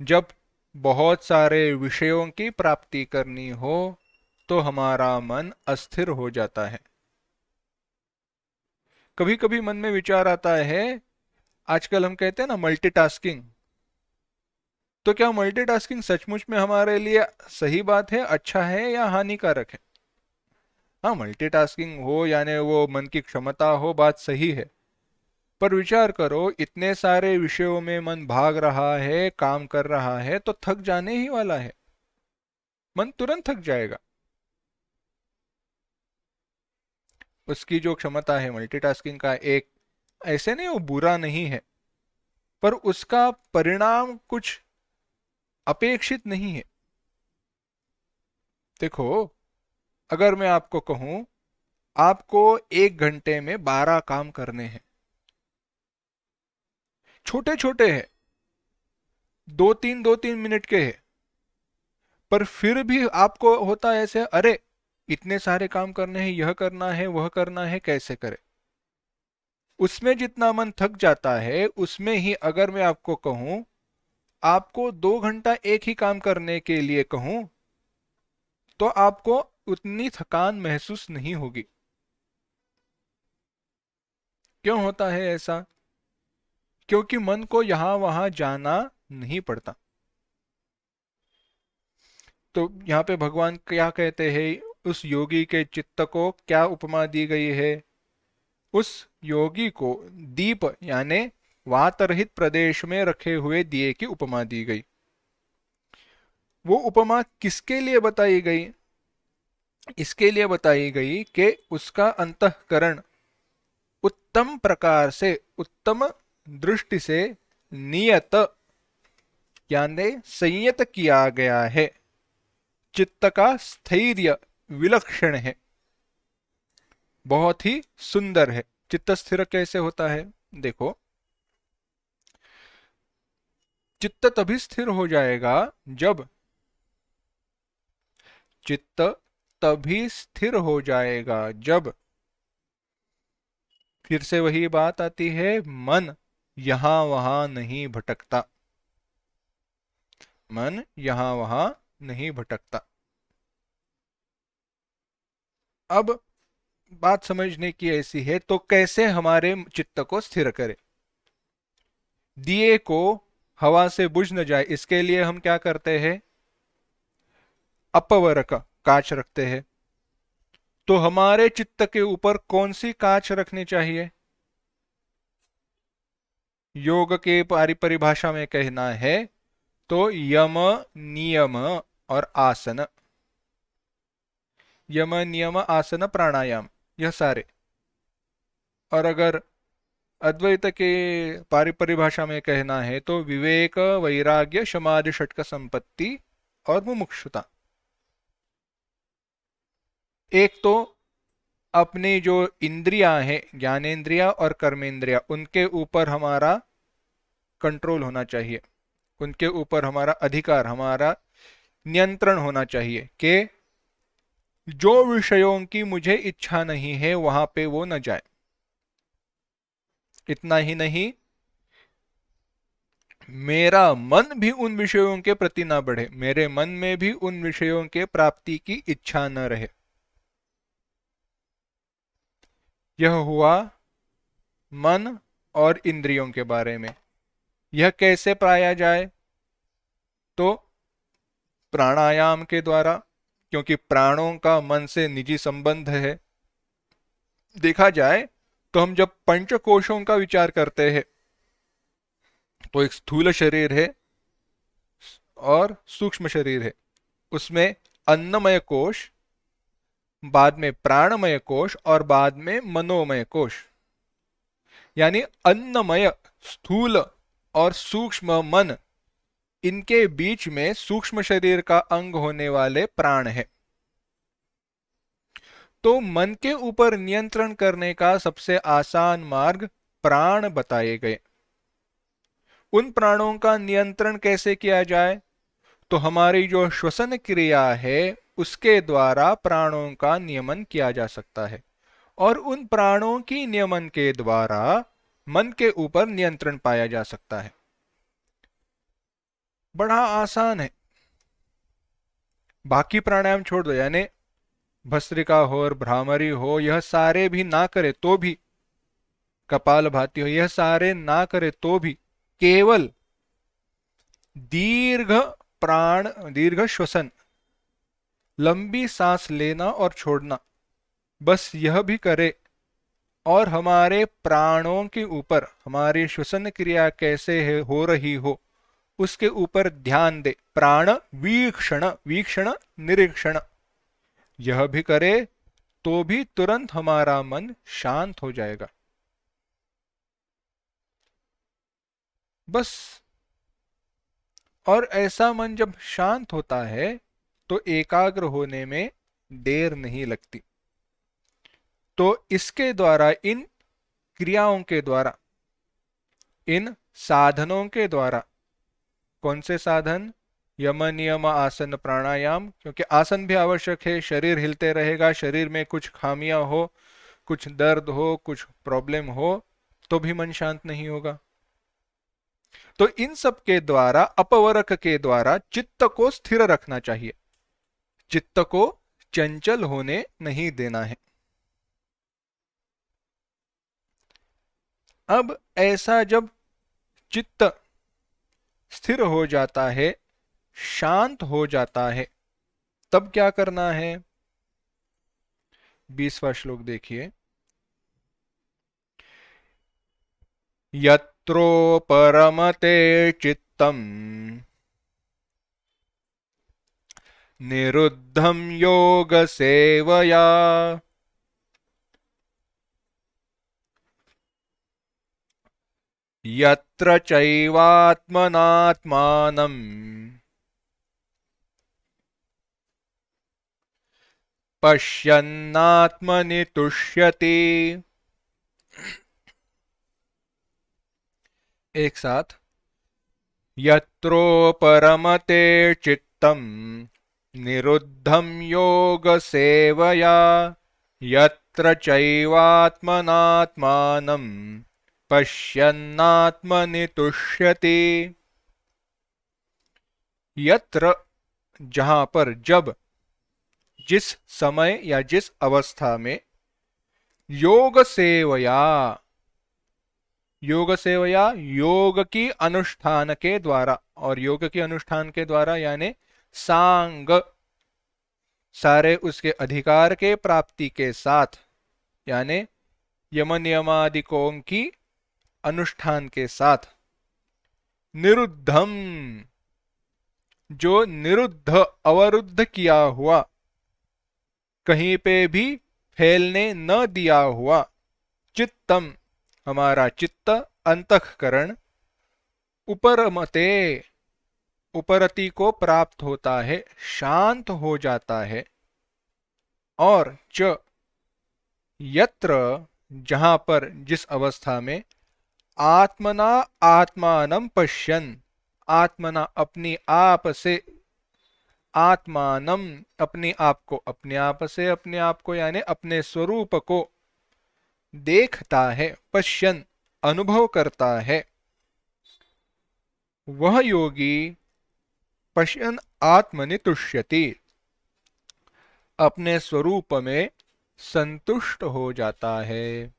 जब बहुत सारे विषयों की प्राप्ति करनी हो तो हमारा मन अस्थिर हो जाता है। कभी कभी मन में विचार आता है, आजकल हम कहते हैं ना मल्टीटास्किंग, तो क्या मल्टीटास्किंग सचमुच में हमारे लिए सही बात है, अच्छा है या हानिकारक है? हाँ, मल्टीटास्किंग हो यानी वो मन की क्षमता हो, बात सही है। पर विचार करो, इतने सारे विषयों में मन भाग रहा है, काम कर रहा है, तो थक जाने ही वाला है। मन तुरंत थक जाएगा। उसकी जो क्षमता है मल्टीटास्किंग का, एक ऐसे नहीं वो बुरा नहीं है, पर उसका परिणाम कुछ अपेक्षित नहीं है। देखो, अगर मैं आपको कहूं आपको 1 घंटे में 12 काम करने हैं, छोटे छोटे हैं, दो तीन मिनट के हैं, पर फिर भी आपको होता है ऐसे, अरे इतने सारे काम करने हैं, यह करना है वह करना है, कैसे करे? उसमें जितना मन थक जाता है, उसमें ही अगर मैं आपको कहूं, आपको 2 घंटा एक ही काम करने के लिए कहूं, तो आपको उतनी थकान महसूस नहीं होगी। क्यों होता है ऐसा? क्योंकि मन को यहां वहां जाना नहीं पड़ता। तो यहाँ पे भगवान क्या कहते हैं, उस योगी के चित्त को क्या उपमा दी गई है? उस योगी को दीप यानी वात रहित प्रदेश में रखे हुए दिए की उपमा दी गई। वो उपमा किसके लिए बताई गई? इसके लिए बताई गई कि उसका अंतःकरण उत्तम प्रकार से, उत्तम दृष्टि से नियत यानी संयत किया गया है। चित्त का स्थैर्य विलक्षण है, बहुत ही सुंदर है। चित्त स्थिर कैसे होता है? देखो, चित्त तभी स्थिर हो जाएगा जब, चित्त तभी स्थिर हो जाएगा जब, फिर से वही बात आती है, मन यहां वहां नहीं भटकता। मन यहां वहां नहीं भटकता। अब बात समझने की ऐसी है, तो कैसे हमारे चित्त को स्थिर करें? दिए को हवा से बुझ न जाए, इसके लिए हम क्या करते हैं? अपवरक कांच रखते हैं। तो हमारे चित्त के ऊपर कौन सी कांच रखनी चाहिए? योग के परिभाषा में कहना है तो यम, नियम और आसन, यम नियम आसन प्राणायाम, यह सारे। और अगर अद्वैत के परिभाषा में कहना है तो विवेक, वैराग्य, समाधि, षटक संपत्ति और मुमुक्षुता। एक तो अपनी जो इंद्रियां हैं, ज्ञानेन्द्रिया और कर्मेंद्रिया, उनके ऊपर हमारा कंट्रोल होना चाहिए, उनके ऊपर हमारा अधिकार, हमारा नियंत्रण होना चाहिए कि जो विषयों की मुझे इच्छा नहीं है वहां पे वो न जाए। इतना ही नहीं, मेरा मन भी उन विषयों के प्रति ना बढ़े, मेरे मन में भी उन विषयों के प्राप्ति की इच्छा न रहे। यह हुआ मन और इंद्रियों के बारे में। यह कैसे पाया जाए? तो प्राणायाम के द्वारा, क्योंकि प्राणों का मन से निजी संबंध है। देखा जाए तो हम जब पंचकोशों का विचार करते हैं, तो एक स्थूल शरीर है और सूक्ष्म शरीर है। उसमें अन्नमय कोश, बाद में प्राणमय कोश और बाद में मनोमय कोश। यानी अन्नमय स्थूल और सूक्ष्म मन, इनके बीच में सूक्ष्म शरीर का अंग होने वाले प्राण है। तो मन के ऊपर नियंत्रण करने का सबसे आसान मार्ग प्राण बताए गए। उन प्राणों का नियंत्रण कैसे किया जाए? तो हमारी जो श्वसन क्रिया है उसके द्वारा प्राणों का नियमन किया जा सकता है, और उन प्राणों की नियमन के द्वारा मन के ऊपर नियंत्रण पाया जा सकता है। बड़ा आसान है। बाकी प्राणायाम छोड़ दो, यानी भस्त्रिका हो और भ्रामरी हो, यह सारे भी ना करे तो भी, कपालभाति हो, यह सारे ना करे तो भी, केवल दीर्घ प्राण, दीर्घ श्वसन, लंबी सांस लेना और छोड़ना, बस यह भी करे और हमारे प्राणों के ऊपर हमारी श्वसन क्रिया कैसे है हो रही हो उसके ऊपर ध्यान दे। प्राण वीक्षण, वीक्षण निरीक्षण, यह भी करे तो भी तुरंत हमारा मन शांत हो जाएगा। बस। और ऐसा मन जब शांत होता है तो एकाग्र होने में देर नहीं लगती। तो इसके द्वारा, इन क्रियाओं के द्वारा, इन साधनों के द्वारा, कौन से साधन? यम नियम आसन प्राणायाम, क्योंकि आसन भी आवश्यक है। शरीर हिलते रहेगा, शरीर में कुछ खामियां हो, कुछ दर्द हो, कुछ प्रॉब्लम हो, तो भी मन शांत नहीं होगा। तो इन सब के द्वारा, अपवरक के द्वारा चित्त को स्थिर रखना चाहिए, चित्त को चंचल होने नहीं देना है। अब ऐसा जब चित्त स्थिर हो जाता है, शांत हो जाता है, तब क्या करना है? 20वां श्लोक देखिए। यत्रोपरमते चित्तम् निरुद्धं योग सेवया यत्र चैवात्मनात्मानं पश्यन्नात्मनि तुष्यति। एक साथ। यत्रोपरमते चित्तम् निरुद्धं योग सेवया यत्र चैवात्मनात्मानं पश्यन्नात्मनि तुष्यति। यत्र, जहां पर, जब, जिस समय या जिस अवस्था में, योग सेवया, योग सेवया योग की अनुष्ठान के द्वारा, और योग के अनुष्ठान के द्वारा यानी सांग, सारे उसके अधिकार के प्राप्ति के साथ, यानी यम नियमादिकों की अनुष्ठान के साथ, निरुद्धम, जो निरुद्ध, अवरुद्ध किया हुआ, कहीं पे भी फैलने न दिया हुआ, चित्तम, हमारा चित्त, अंतःकरण, उपरमते, उपरति को प्राप्त होता है, शांत हो जाता है। और च, यत्र, जहां पर, जिस अवस्था में, आत्मना आत्मानं पश्यन्, आत्मना अपनी आप से, आत्मानम अपने आप को, अपने आप से अपने आप को यानी अपने स्वरूप को देखता है, पश्यन् अनुभव करता है, वह योगी पश्यन् आत्मनि तुष्यति, अपने स्वरूप में संतुष्ट हो जाता है।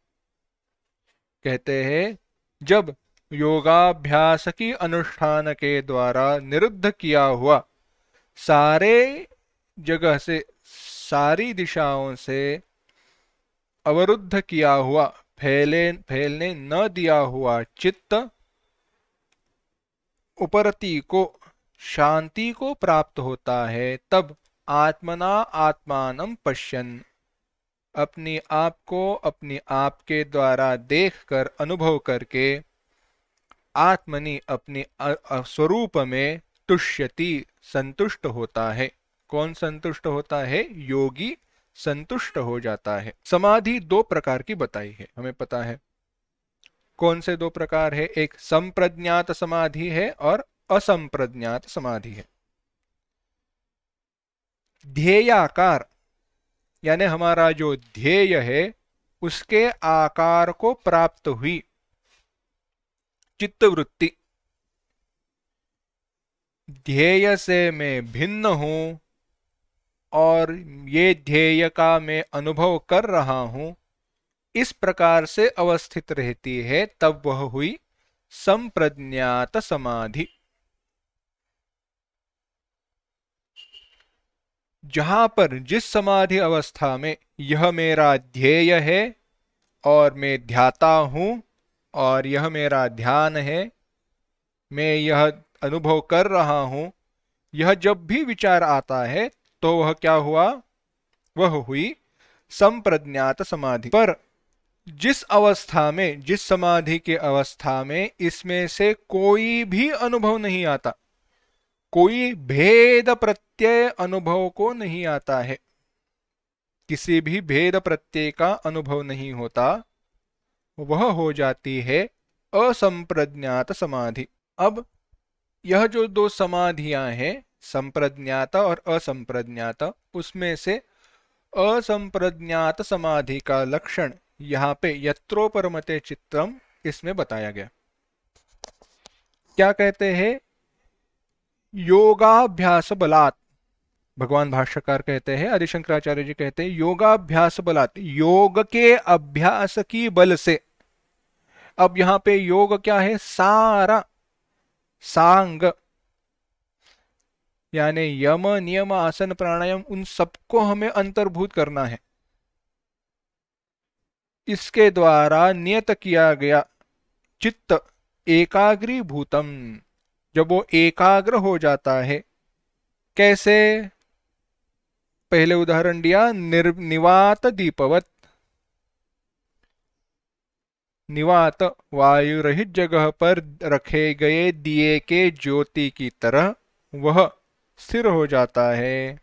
कहते हैं, जब योगाभ्यास की अनुष्ठान के द्वारा निरुद्ध किया हुआ, सारे जगह से, सारी दिशाओं से अवरुद्ध किया हुआ, फैलने न दिया हुआ चित्त उपरति को, शांति को प्राप्त होता है, तब आत्मना आत्मानं पश्यन्, अपने आप को अपने आप के द्वारा देखकर, अनुभव करके, आत्मनि अपने स्वरूप में, तुष्यति संतुष्ट होता है। कौन संतुष्ट होता है? योगी संतुष्ट हो जाता है। समाधि दो प्रकार की बताई है, हमें पता है। कौन से दो प्रकार है? एक संप्रज्ञात समाधि है और असंप्रज्ञात समाधि है। ध्येयाकार यानी हमारा जो ध्येय है उसके आकार को प्राप्त हुई चित्तवृत्ति, ध्येय से मैं भिन्न हूं और ये ध्येय का मैं अनुभव कर रहा हूं, इस प्रकार से अवस्थित रहती है, तब वह हुई संप्रज्ञात समाधि। जहां पर जिस समाधि अवस्था में यह मेरा ध्येय है और मैं ध्याता हूं और यह मेरा ध्यान है, मैं यह अनुभव कर रहा हूं, यह जब भी विचार आता है तो वह क्या हुआ? वह हुई संप्रज्ञात समाधि। पर जिस अवस्था में, जिस समाधि के अवस्था में इसमें से कोई भी अनुभव नहीं आता, कोई भेद प्रत्यय अनुभव को नहीं आता है, किसी भी भेद प्रत्यय का अनुभव नहीं होता, वह हो जाती है असंप्रज्ञात समाधि। अब यह जो दो समाधियां हैं, संप्रज्ञात और असंप्रज्ञात, उसमें से असंप्रज्ञात समाधि का लक्षण यहाँ पे यत्रोपरमते चित्तम इसमें बताया गया। क्या कहते हैं? योगाभ्यास बलात्, भगवान भाष्यकार कहते हैं, आदि शंकराचार्य जी कहते हैं, योगाभ्यास बलात्, योग के अभ्यास की बल से। अब यहां पे योग क्या है? सारा सांग, यानी यम नियम आसन प्राणायाम, उन सबको हमें अंतर्भूत करना है। इसके द्वारा नियत किया गया चित्त एकाग्रीभूतम, जब वो एकाग्र हो जाता है, कैसे? पहले उदाहरण दिया, निवात दीपवत। निवात वायु रहित जगह पर रखे गए दिए के ज्योति की तरह वह स्थिर हो जाता है।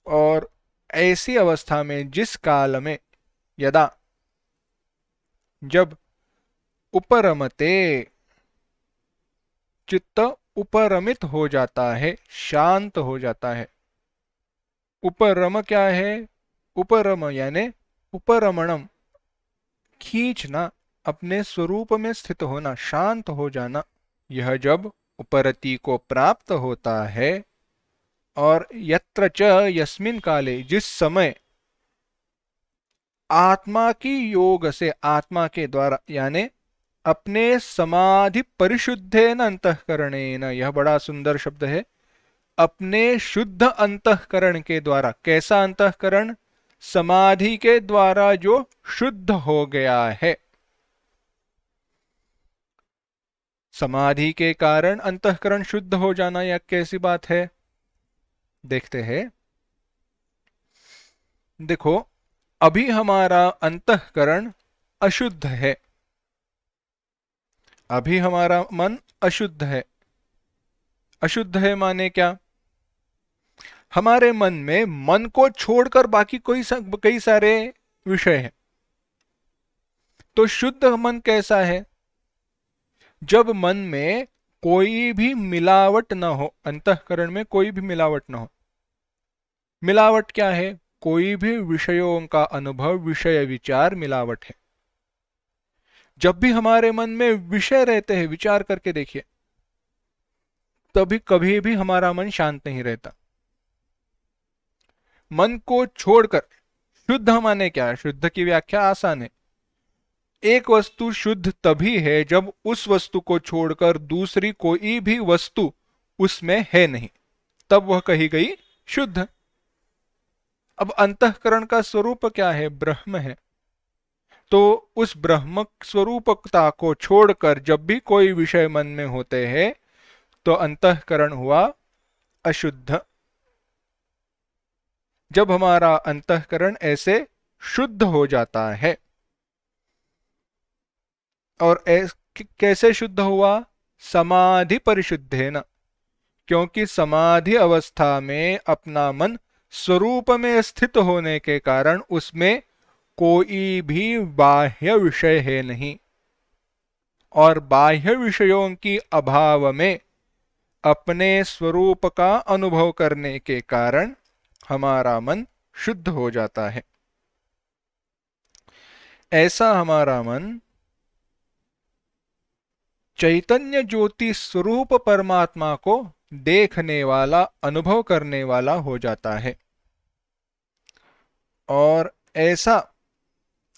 और ऐसी अवस्था में, जिस काल में, यदा, जब उपरमते, चित्त उपरमित हो जाता है, शांत हो जाता है। उपरम क्या है? उपरम यानी उपरमणम, खींचना, अपने स्वरूप में स्थित होना, शांत हो जाना। यह जब उपरति को प्राप्त होता है, और यत्र च यस्मिन काले, जिस समय आत्मा की योग से, आत्मा के द्वारा, यानी अपने समाधि परिशुद्धेन अंतःकरणेन, यह बड़ा सुंदर शब्द है, अपने शुद्ध अंतःकरण के द्वारा। कैसा अंतःकरण? समाधि के द्वारा जो शुद्ध हो गया है। समाधि के कारण अंतःकरण शुद्ध हो जाना, यह कैसी बात है? देखते हैं। देखो, अभी हमारा अंतःकरण अशुद्ध है, अभी हमारा मन अशुद्ध है। अशुद्ध है माने क्या? हमारे मन में, मन को छोड़कर बाकी कई सारे विषय हैं। तो शुद्ध मन कैसा है? जब मन में कोई भी मिलावट ना हो, अंतःकरण में कोई भी मिलावट ना हो। मिलावट क्या है? कोई भी विषयों का अनुभव, विषय विचार मिलावट है। जब भी हमारे मन में विषय रहते हैं, विचार करके देखिए, तभी कभी भी हमारा मन शांत नहीं रहता। मन को छोड़कर, शुद्ध माने क्या? शुद्ध की व्याख्या आसान है। एक वस्तु शुद्ध तभी है जब उस वस्तु को छोड़कर दूसरी कोई भी वस्तु उसमें है नहीं, तब वह कही गई शुद्ध। अब अंतःकरण का स्वरूप क्या है? ब्रह्म है। तो उस ब्रह्म स्वरूपता को छोड़कर जब भी कोई विषय मन में होते हैं, तो अंतःकरण हुआ अशुद्ध। जब हमारा अंतःकरण ऐसे शुद्ध हो जाता है, और कैसे शुद्ध हुआ? समाधि परिशुद्धेन, क्योंकि समाधि अवस्था में अपना मन स्वरूप में स्थित होने के कारण उसमें कोई भी बाह्य विषय है नहीं, और बाह्य विषयों की अभाव में अपने स्वरूप का अनुभव करने के कारण हमारा मन शुद्ध हो जाता है। ऐसा हमारा मन चैतन्य ज्योति स्वरूप परमात्मा को देखने वाला, अनुभव करने वाला हो जाता है। और ऐसा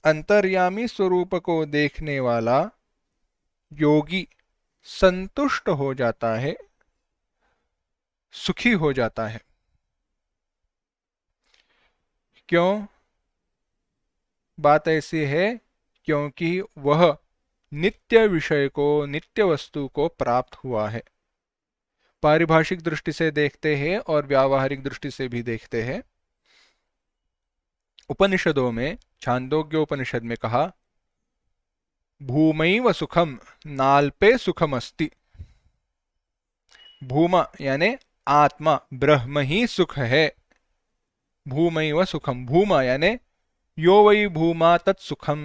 अंतर्यामी स्वरूप को देखने वाला योगी संतुष्ट हो जाता है, सुखी हो जाता है। क्यों? बात ऐसी है क्योंकि वह नित्य विषय को, नित्य वस्तु को प्राप्त हुआ है। पारिभाषिक दृष्टि से देखते हैं और व्यावहारिक दृष्टि से भी देखते हैं। उपनिषदों में, छांदोग्योपनिषद में कहा, भूमैव सुखम नाल्पे सुखम अस्ति। भूमा यानी आत्मा, ब्रह्म ही सुख है। भूमैव सुखम, भूमा यानी यो वै भूमा तत्सुखम,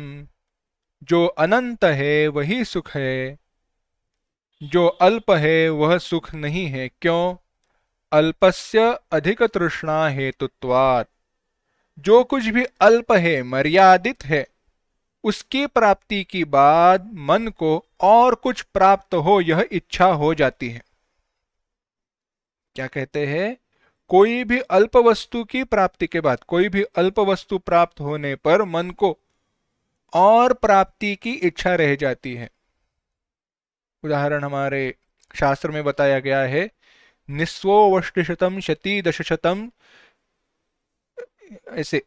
जो अनंत है वही सुख है, जो अल्प है वह सुख नहीं है। क्यों? अल्पस्य अधिक तृष्णा हेतुत्वात्। जो कुछ भी अल्प है, मर्यादित है, उसकी प्राप्ति की बाद मन को और कुछ प्राप्त हो यह इच्छा हो जाती है। क्या कहते हैं? कोई भी अल्प वस्तु की प्राप्ति के बाद, कोई भी अल्प वस्तु प्राप्त होने पर मन को और प्राप्ति की इच्छा रह जाती है। उदाहरण हमारे शास्त्र में बताया गया है, निस्वो वष्टिशतम शती दशशतम, ऐसे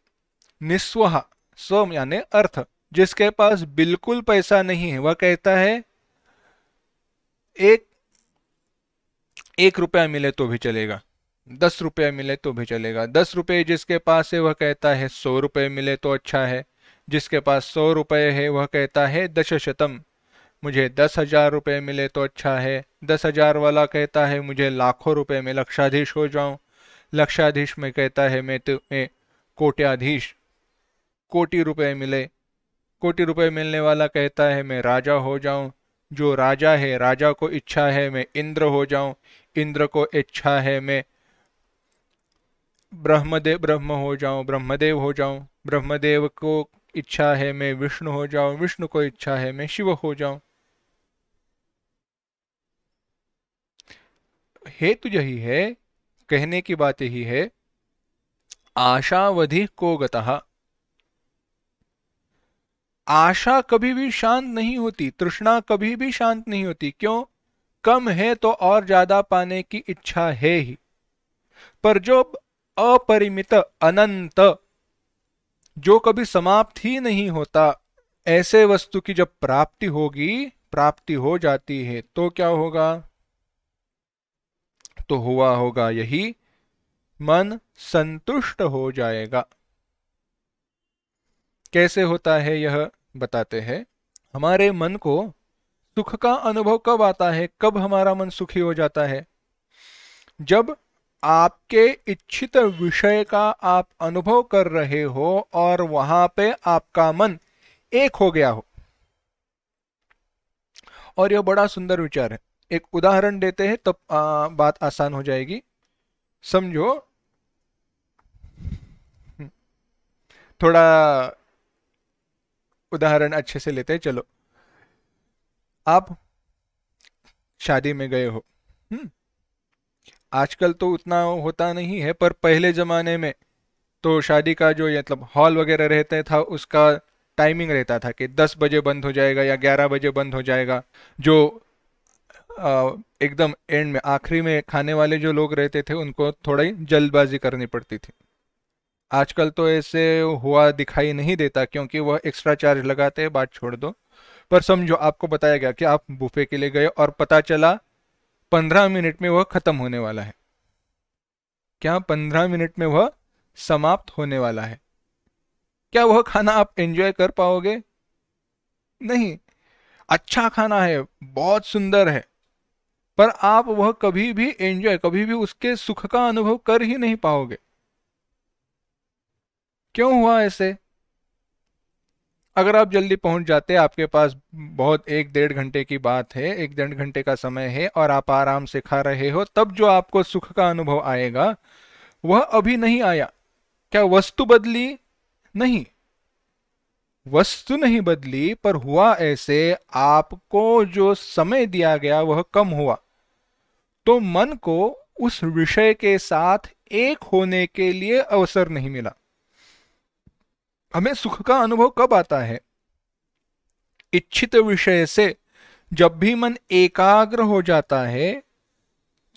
निस्वह, स्व यानी अर्थ, जिसके पास बिल्कुल पैसा नहीं है वह कहता है एक 1 रुपया मिले तो भी चलेगा, 10 रुपया मिले तो भी चलेगा। 10 रुपये जिसके पास है वह कहता है 100 रुपये मिले तो अच्छा है। जिसके पास 100 रुपये है वह कहता है दशशतम, मुझे 10,000 रुपये मिले तो अच्छा है। 10,000 वाला कहता है मुझे लाखों रुपए में लक्षाधीश हो जाऊं। लक्षाधीश में कहता है मैं कोट्याधीश, कोटि रुपए मिले। कोटि रुपए मिलने वाला कहता है मैं राजा हो जाऊं। जो राजा है, राजा को इच्छा है मैं इंद्र हो जाऊं। इंद्र को इच्छा है मैं ब्रह्म हो जाऊं, ब्रह्मदेव हो जाऊं। ब्रह्मदेव को इच्छा है मैं विष्णु हो जाऊं, विष्णु को इच्छा है मैं शिव हो जाऊं। हेतु यही है, कहने की बात यही है, आशावधि को गतः। आशा कभी भी शांत नहीं होती, तृष्णा कभी भी शांत नहीं होती। क्यों? कम है तो और ज्यादा पाने की इच्छा है ही, पर जो अपरिमित, अनंत, जो कभी समाप्त ही नहीं होता, ऐसे वस्तु की जब प्राप्ति होगी, प्राप्ति हो जाती है, तो क्या होगा? तो हुआ होगा यही, मन संतुष्ट हो जाएगा। कैसे होता है यह बताते हैं। हमारे मन को सुख का अनुभव कब आता है, कब हमारा मन सुखी हो जाता है? जब आपके इच्छित विषय का आप अनुभव कर रहे हो और वहां पे आपका मन एक हो गया हो। और यह बड़ा सुंदर विचार है। एक उदाहरण देते हैं तब बात आसान हो जाएगी। समझो, थोड़ा उदाहरण अच्छे से लेते हैं, चलो। आप शादी में गए हो। आजकल तो उतना होता नहीं है, पर पहले जमाने में तो शादी का जो मतलब हॉल वगैरह रहता था उसका टाइमिंग रहता था कि 10 बजे बंद हो जाएगा या 11 बजे बंद हो जाएगा। जो एकदम एंड में, आखिरी में खाने वाले जो लोग रहते थे उनको थोड़ी जल्दबाजी करनी पड़ती थी। आजकल तो ऐसे हुआ दिखाई नहीं देता क्योंकि वह एक्स्ट्रा चार्ज लगाते हैं, बात छोड़ दो। पर समझो आपको बताया गया कि आप बुफे के लिए गए और पता चला 15 मिनट में वह खत्म होने वाला है। क्या 15 मिनट में वह समाप्त होने वाला है? क्या वह खाना आप एंजॉय कर पाओगे? नहीं। अच्छा खाना है, बहुत सुंदर है, पर आप वह कभी भी एंजॉय, कभी भी उसके सुख का अनुभव कर ही नहीं पाओगे। क्यों हुआ ऐसे? अगर आप जल्दी पहुंच जाते, आपके पास बहुत 1-1.5 घंटे की बात है, 1-1.5 घंटे का समय है और आप आराम से खा रहे हो, तब जो आपको सुख का अनुभव आएगा वह अभी नहीं आया। क्या वस्तु बदली? नहीं, वस्तु नहीं बदली, पर हुआ ऐसे, आपको जो समय दिया गया वह कम हुआ, तो मन को उस विषय के साथ एक होने के लिए अवसर नहीं मिला। हमें सुख का अनुभव कब आता है? इच्छित विषय से जब भी मन एकाग्र हो जाता है,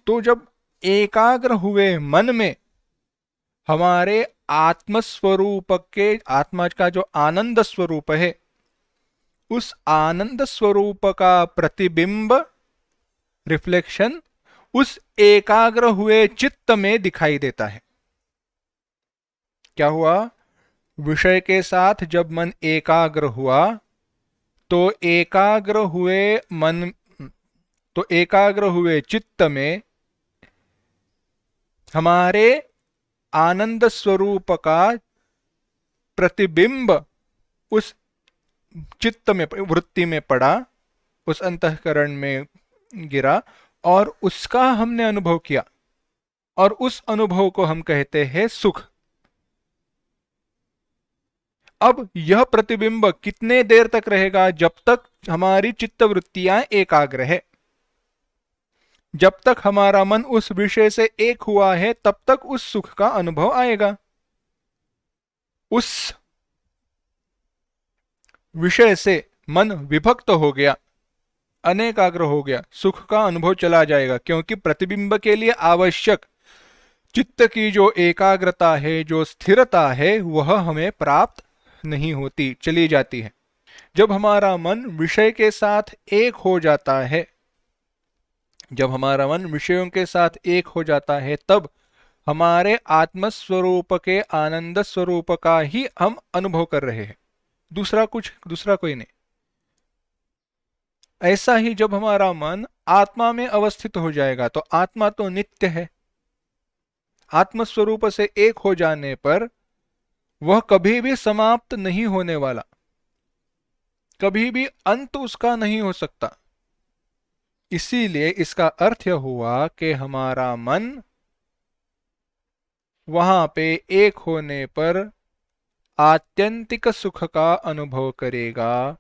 तो जब एकाग्र हुए मन में हमारे आत्मस्वरूप के, आत्मा का जो आनंद स्वरूप है, उस आनंद स्वरूप का प्रतिबिंब, रिफ्लेक्शन, उस एकाग्र हुए चित्त में दिखाई देता है। क्या हुआ? विषय के साथ जब मन एकाग्र हुआ, तो एकाग्र हुए मन, तो एकाग्र हुए चित्त में हमारे आनंद स्वरूप का प्रतिबिंब उस चित्त में, वृत्ति में पड़ा, उस अंतःकरण में गिरा, और उसका हमने अनुभव किया, और उस अनुभव को हम कहते हैं सुख। अब यह प्रतिबिंब कितने देर तक रहेगा? जब तक हमारी चित्त वृत्तियां एकाग्र है, जब तक हमारा मन उस विषय से एक हुआ है, तब तक उस सुख का अनुभव आएगा। उस विषय से मन विभक्त हो गया, अनेकाग्र हो गया, सुख का अनुभव चला जाएगा, क्योंकि प्रतिबिंब के लिए आवश्यक चित्त की जो एकाग्रता है, जो स्थिरता है, वह हमें प्राप्त नहीं होती, चली जाती है। जब हमारा मन विषय के साथ एक हो जाता है, जब हमारा मन विषयों के साथ एक हो जाता है, तब हमारे आत्मस्वरूप के आनंद स्वरूप का ही हम अनुभव कर रहे हैं, दूसरा कोई नहीं। ऐसा ही जब हमारा मन आत्मा में अवस्थित हो जाएगा, तो आत्मा तो नित्य है, आत्मस्वरूप से एक हो जाने पर वह कभी भी समाप्त नहीं होने वाला, कभी भी अंत उसका नहीं हो सकता। इसीलिए इसका अर्थ यह हुआ कि हमारा मन वहां पे एक होने पर आत्यंतिक सुख का अनुभव करेगा।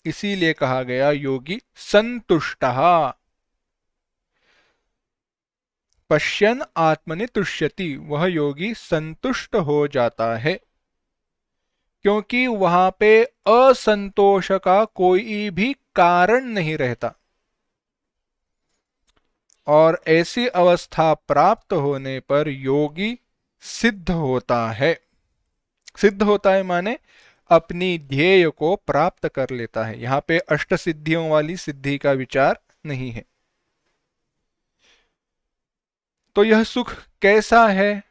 इसीलिए कहा गया योगी संतुष्टः, पश्यन् आत्मनि तुष्यति, वह योगी संतुष्ट हो जाता है, क्योंकि वहां पे असंतोष का कोई भी कारण नहीं रहता। और ऐसी अवस्था प्राप्त होने पर योगी सिद्ध होता है। सिद्ध होता है माने अपनी ध्येय को प्राप्त कर लेता है। यहां पे अष्ट सिद्धियों वाली सिद्धि का विचार नहीं है। तो यह सुख कैसा है,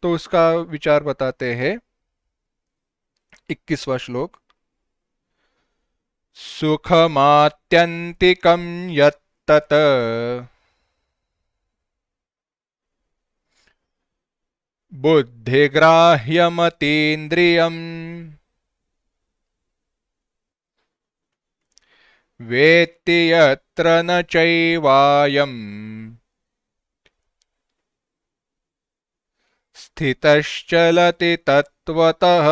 तो उसका विचार बताते हैं 21वां श्लोक। सुखमात्यंतिकं यत्तत् बुद्धिग्राह्यमतीन्द्रियम् वेत्ति यत्र न चैवायम् स्थितश्चलति तत्त्वतः।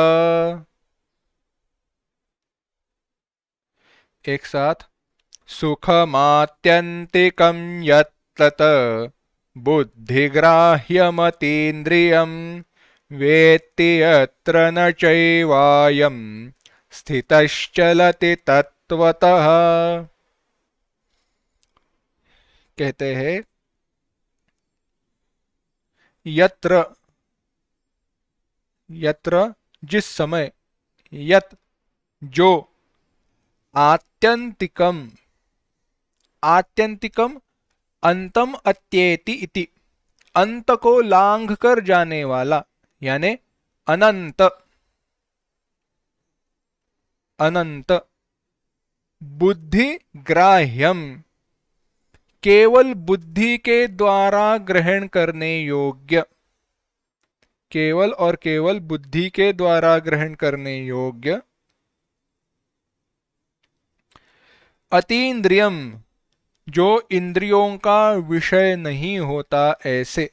एक साथ, सुखमात्यंतिकं यत्तत् बुद्धिग्राह्यमतीन्द्रियम् वेत्ति यत्र न चैवायम् स्थितश्चलति तत्त्वतः। कहते हैं यत्र, यत्र जिस समय, यत जो, आत्यंतिकम, आत्यंतिकम अंतम अत्येति इति, अंत को लांघ कर जाने वाला, यानी अनंत, अनंत, बुद्धि ग्राह्यम, केवल बुद्धि के द्वारा ग्रहण करने योग्य, केवल और केवल बुद्धि के द्वारा ग्रहण करने योग्य, अतीन्द्रियम जो इंद्रियों का विषय नहीं होता ऐसे,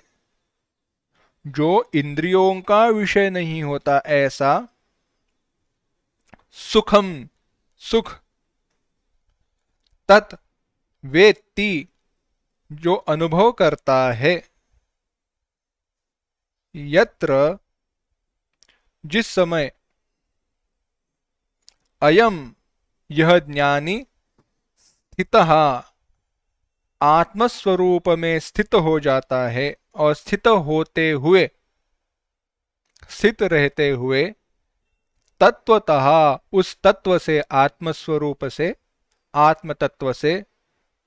जो इंद्रियों का विषय नहीं होता ऐसा, सुखम सुख, तत् वेत्ति जो अनुभव करता है, यत्र जिस समय, अयम यह ज्ञानी, स्थितः आत्मस्वरूप में स्थित हो जाता है, और स्थित होते हुए, स्थित रहते हुए, तत्वतः उस तत्व से, आत्मस्वरूप से, आत्म तत्व से,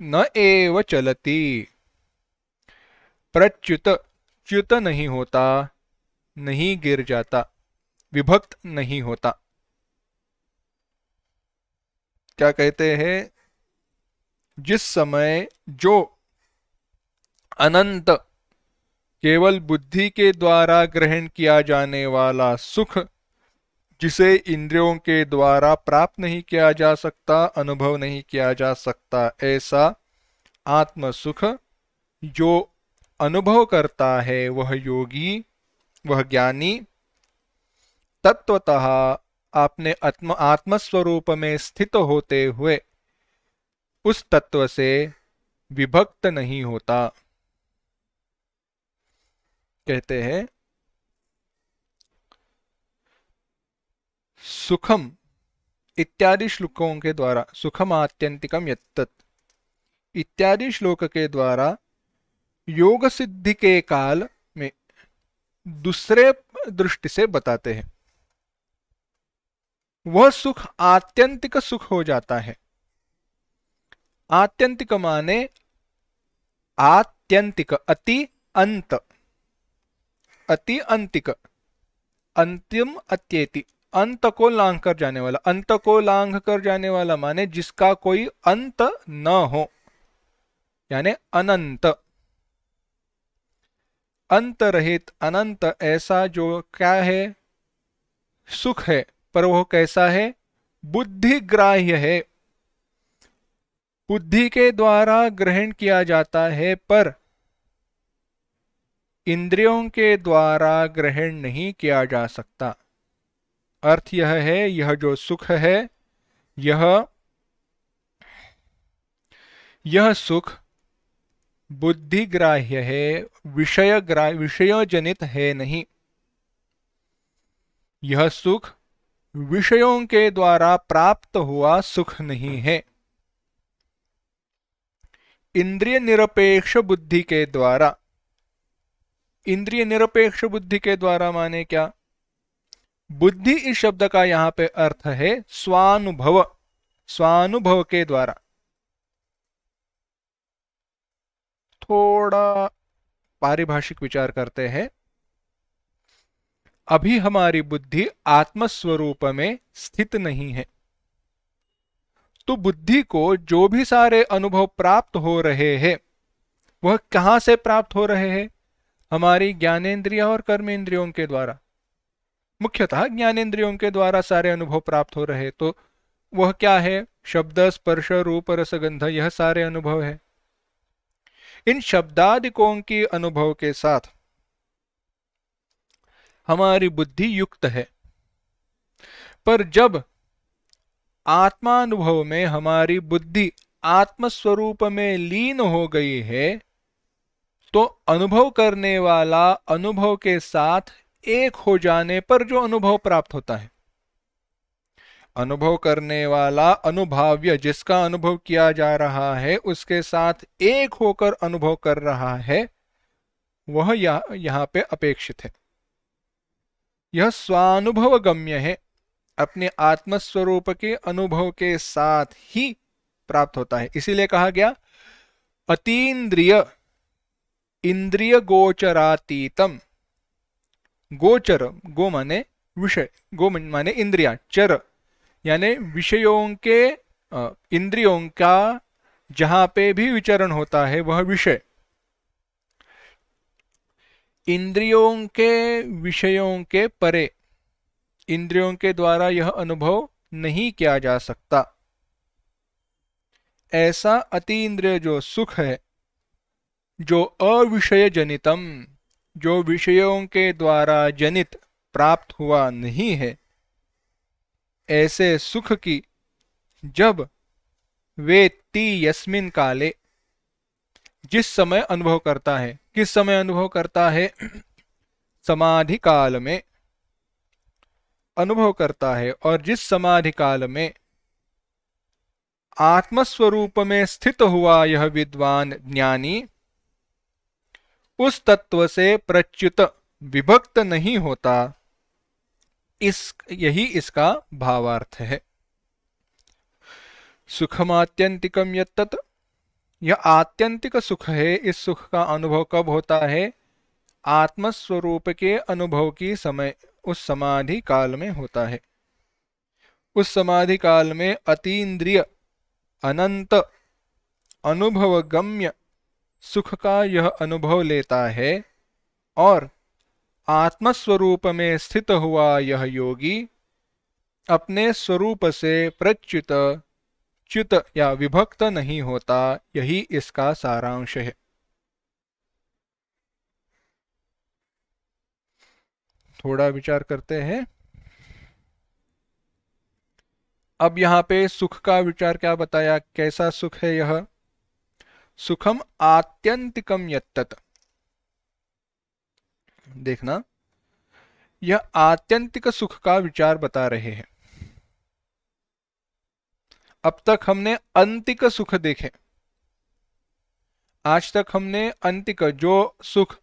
न एव चलती, प्रच्युत, च्युत नहीं होता, नहीं गिर जाता, विभक्त नहीं होता। क्या कहते हैं? जिस समय जो अनंत केवल बुद्धि के द्वारा ग्रहण किया जाने वाला सुख, जिसे इंद्रियों के द्वारा प्राप्त नहीं किया जा सकता, अनुभव नहीं किया जा सकता, ऐसा आत्म सुख जो अनुभव करता है वह योगी, वह ज्ञानी, तत्वतः अपने आत्मस्वरूप में स्थित होते हुए उस तत्व से विभक्त नहीं होता। कहते हैं सुखम इत्यादि श्लोकों के द्वारा, सुखम आत्यंतिकम यत्तत् इत्यादि श्लोक के द्वारा योग सिद्धि के काल में दूसरे दृष्टि से बताते हैं। वह सुख आत्यंतिक सुख हो जाता है। आत्यंतिक माने आत्यंतिक, अति अंत, अति अंतिक, अंतिम अत्येति, अंत को लांघ कर जाने वाला, अंत को लांघ कर जाने वाला माने जिसका कोई अंत न हो, यानी अनंत, अंत रहित, अनंत, ऐसा जो क्या है? सुख है। पर वह कैसा है? बुद्धिग्राह्य है, बुद्धि के द्वारा ग्रहण किया जाता है, पर इंद्रियों के द्वारा ग्रहण नहीं किया जा सकता। अर्थ यह है, यह जो सुख है, यह सुख बुद्धिग्राह्य है, विषय जनित है नहीं। यह सुख विषयों के द्वारा प्राप्त हुआ सुख नहीं है। इंद्रिय निरपेक्ष बुद्धि के द्वारा, इंद्रिय निरपेक्ष बुद्धि के द्वारा माने क्या? बुद्धि इस शब्द का यहां पे अर्थ है स्वानुभव, स्वानुभव के द्वारा। थोड़ा पारिभाषिक विचार करते हैं। अभी हमारी बुद्धि आत्मस्वरूप में स्थित नहीं है, तो बुद्धि को जो भी सारे अनुभव प्राप्त हो रहे हैं वह कहां से प्राप्त हो रहे हैं? हमारी ज्ञानेंद्रिय और कर्मेंद्रियों के द्वारा, मुख्यतः ज्ञानेंद्रियों के द्वारा सारे अनुभव प्राप्त हो रहे हैं। तो वह क्या है? शब्द, स्पर्श, रूप, रसगंध, यह सारे अनुभव है। इन शब्दादिकों की अनुभव के साथ हमारी बुद्धि युक्त है, पर जब आत्मानुभव में हमारी बुद्धि आत्मस्वरूप में लीन हो गई है, तो अनुभव करने वाला अनुभव के साथ एक हो जाने पर जो अनुभव प्राप्त होता है, अनुभव करने वाला अनुभाव्य, जिसका अनुभव किया जा रहा है, उसके साथ एक होकर अनुभव कर रहा है, वह यहां पे अपेक्षित है। यह स्वानुभव गम्य है, अपने आत्मस्वरूप के अनुभव के साथ ही प्राप्त होता है। इसीलिए कहा गया अतीन्द्रिय, इंद्रिय गोचरातीतम। गोचर, गो माने विषय, गो माने इंद्रिया, चर यानी विषयों के, इंद्रियों का जहां पे भी विचरण होता है वह विषय। इंद्रियों के विषयों के परे, इंद्रियों के द्वारा यह अनुभव नहीं किया जा सकता। ऐसा अतीन्द्रिय जो सुख है, जो अविषय जनितम, जो विषयों के द्वारा जनित प्राप्त हुआ नहीं है, ऐसे सुख की जब वेत्ति यस्मिन काले, जिस समय अनुभव करता है, किस समय अनुभव करता है? समाधि काल में अनुभव करता है। और जिस समाधि काल में आत्मस्वरूप में स्थित हुआ यह विद्वान ज्ञानी उस तत्व से प्रच्युत विभक्त नहीं होता, यही इसका भावार्थ है। सुखमात्यंतिकम यत्तत्, यह आत्यंतिक सुख है। इस सुख का अनुभव कब होता है? आत्मस्वरूप के अनुभव की समय, उस समाधि काल में होता है। उस समाधि काल में अतीन्द्रिय अनंत अनुभव गम्य सुख का यह अनुभव लेता है और आत्मस्वरूप में स्थित हुआ यह योगी अपने स्वरूप से प्रच्युत, च्युत या विभक्त नहीं होता। यही इसका सारांश है। थोड़ा विचार करते हैं। अब यहाँ पे सुख का विचार क्या बताया? कैसा सुख है यह? सुखम आत्यंतिकम यत्तत्, देखना, यह आत्यंतिक सुख का विचार बता रहे हैं। अब तक हमने अंतिक सुख देखे। आज तक हमने अंतिक, जो सुख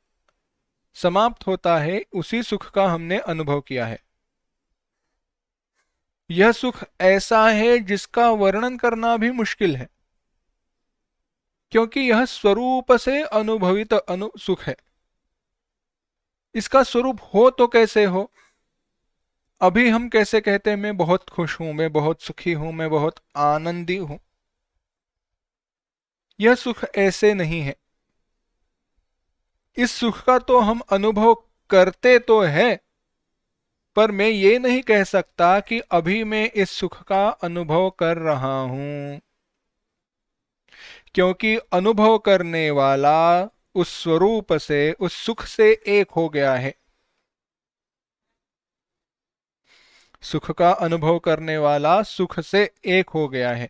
समाप्त होता है, उसी सुख का हमने अनुभव किया है। यह सुख ऐसा है जिसका वर्णन करना भी मुश्किल है, क्योंकि यह स्वरूप से अनुभवित सुख है। इसका स्वरूप हो तो कैसे हो? अभी हम कैसे कहते हैं मैं बहुत खुश हूं, मैं बहुत सुखी हूं, मैं बहुत आनंदी हूं? यह सुख ऐसे नहीं है। इस सुख का तो हम अनुभव करते तो है, पर मैं ये नहीं कह सकता कि अभी मैं इस सुख का अनुभव कर रहा हूं, क्योंकि अनुभव करने वाला उस स्वरूप से, उस सुख से एक हो गया है। सुख का अनुभव करने वाला सुख से एक हो गया है,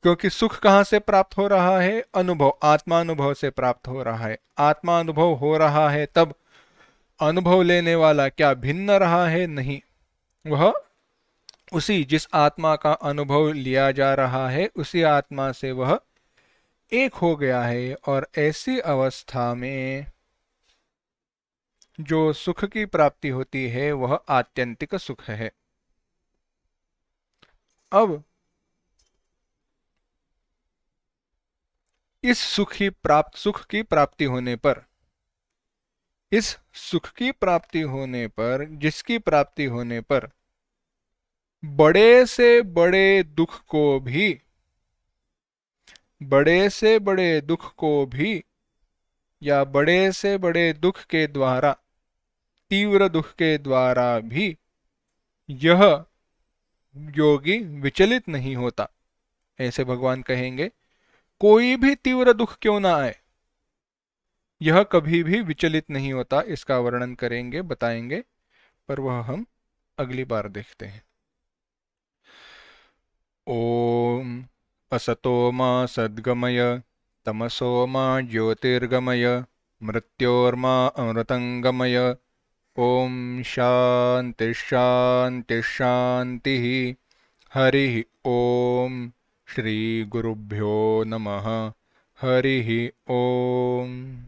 क्योंकि सुख कहां से प्राप्त हो रहा है? अनुभव, आत्मानुभव से प्राप्त हो रहा है। आत्मानुभव हो रहा है तब अनुभव लेने वाला क्या भिन्न रहा है? नहीं, वह उसी, जिस आत्मा का अनुभव लिया जा रहा है, उसी आत्मा से वह एक हो गया है। और ऐसी अवस्था में जो सुख की प्राप्ति होती है वह आत्यंतिक सुख है। अब इस सुख की प्राप्ति होने पर, इस सुख की प्राप्ति होने पर, जिसकी प्राप्ति होने पर बड़े से बड़े दुख को भी, बड़े से बड़े दुख को भी, या बड़े से बड़े दुख के द्वारा, तीव्र दुख के द्वारा भी यह योगी विचलित नहीं होता। ऐसे भगवान कहेंगे, कोई भी तीव्र दुख क्यों ना आए, यह कभी भी विचलित नहीं होता। इसका वर्णन करेंगे, बताएंगे, पर वह हम अगली बार देखते हैं। ओम असतो मा सद्गमय, तमसो मा ज्योतिर्गमय, मृत्योर्मा अमृतंगमय। ओम शांति शांति शांति। हरि ओम। श्री गुरुभ्यो नमः। हरि ओम।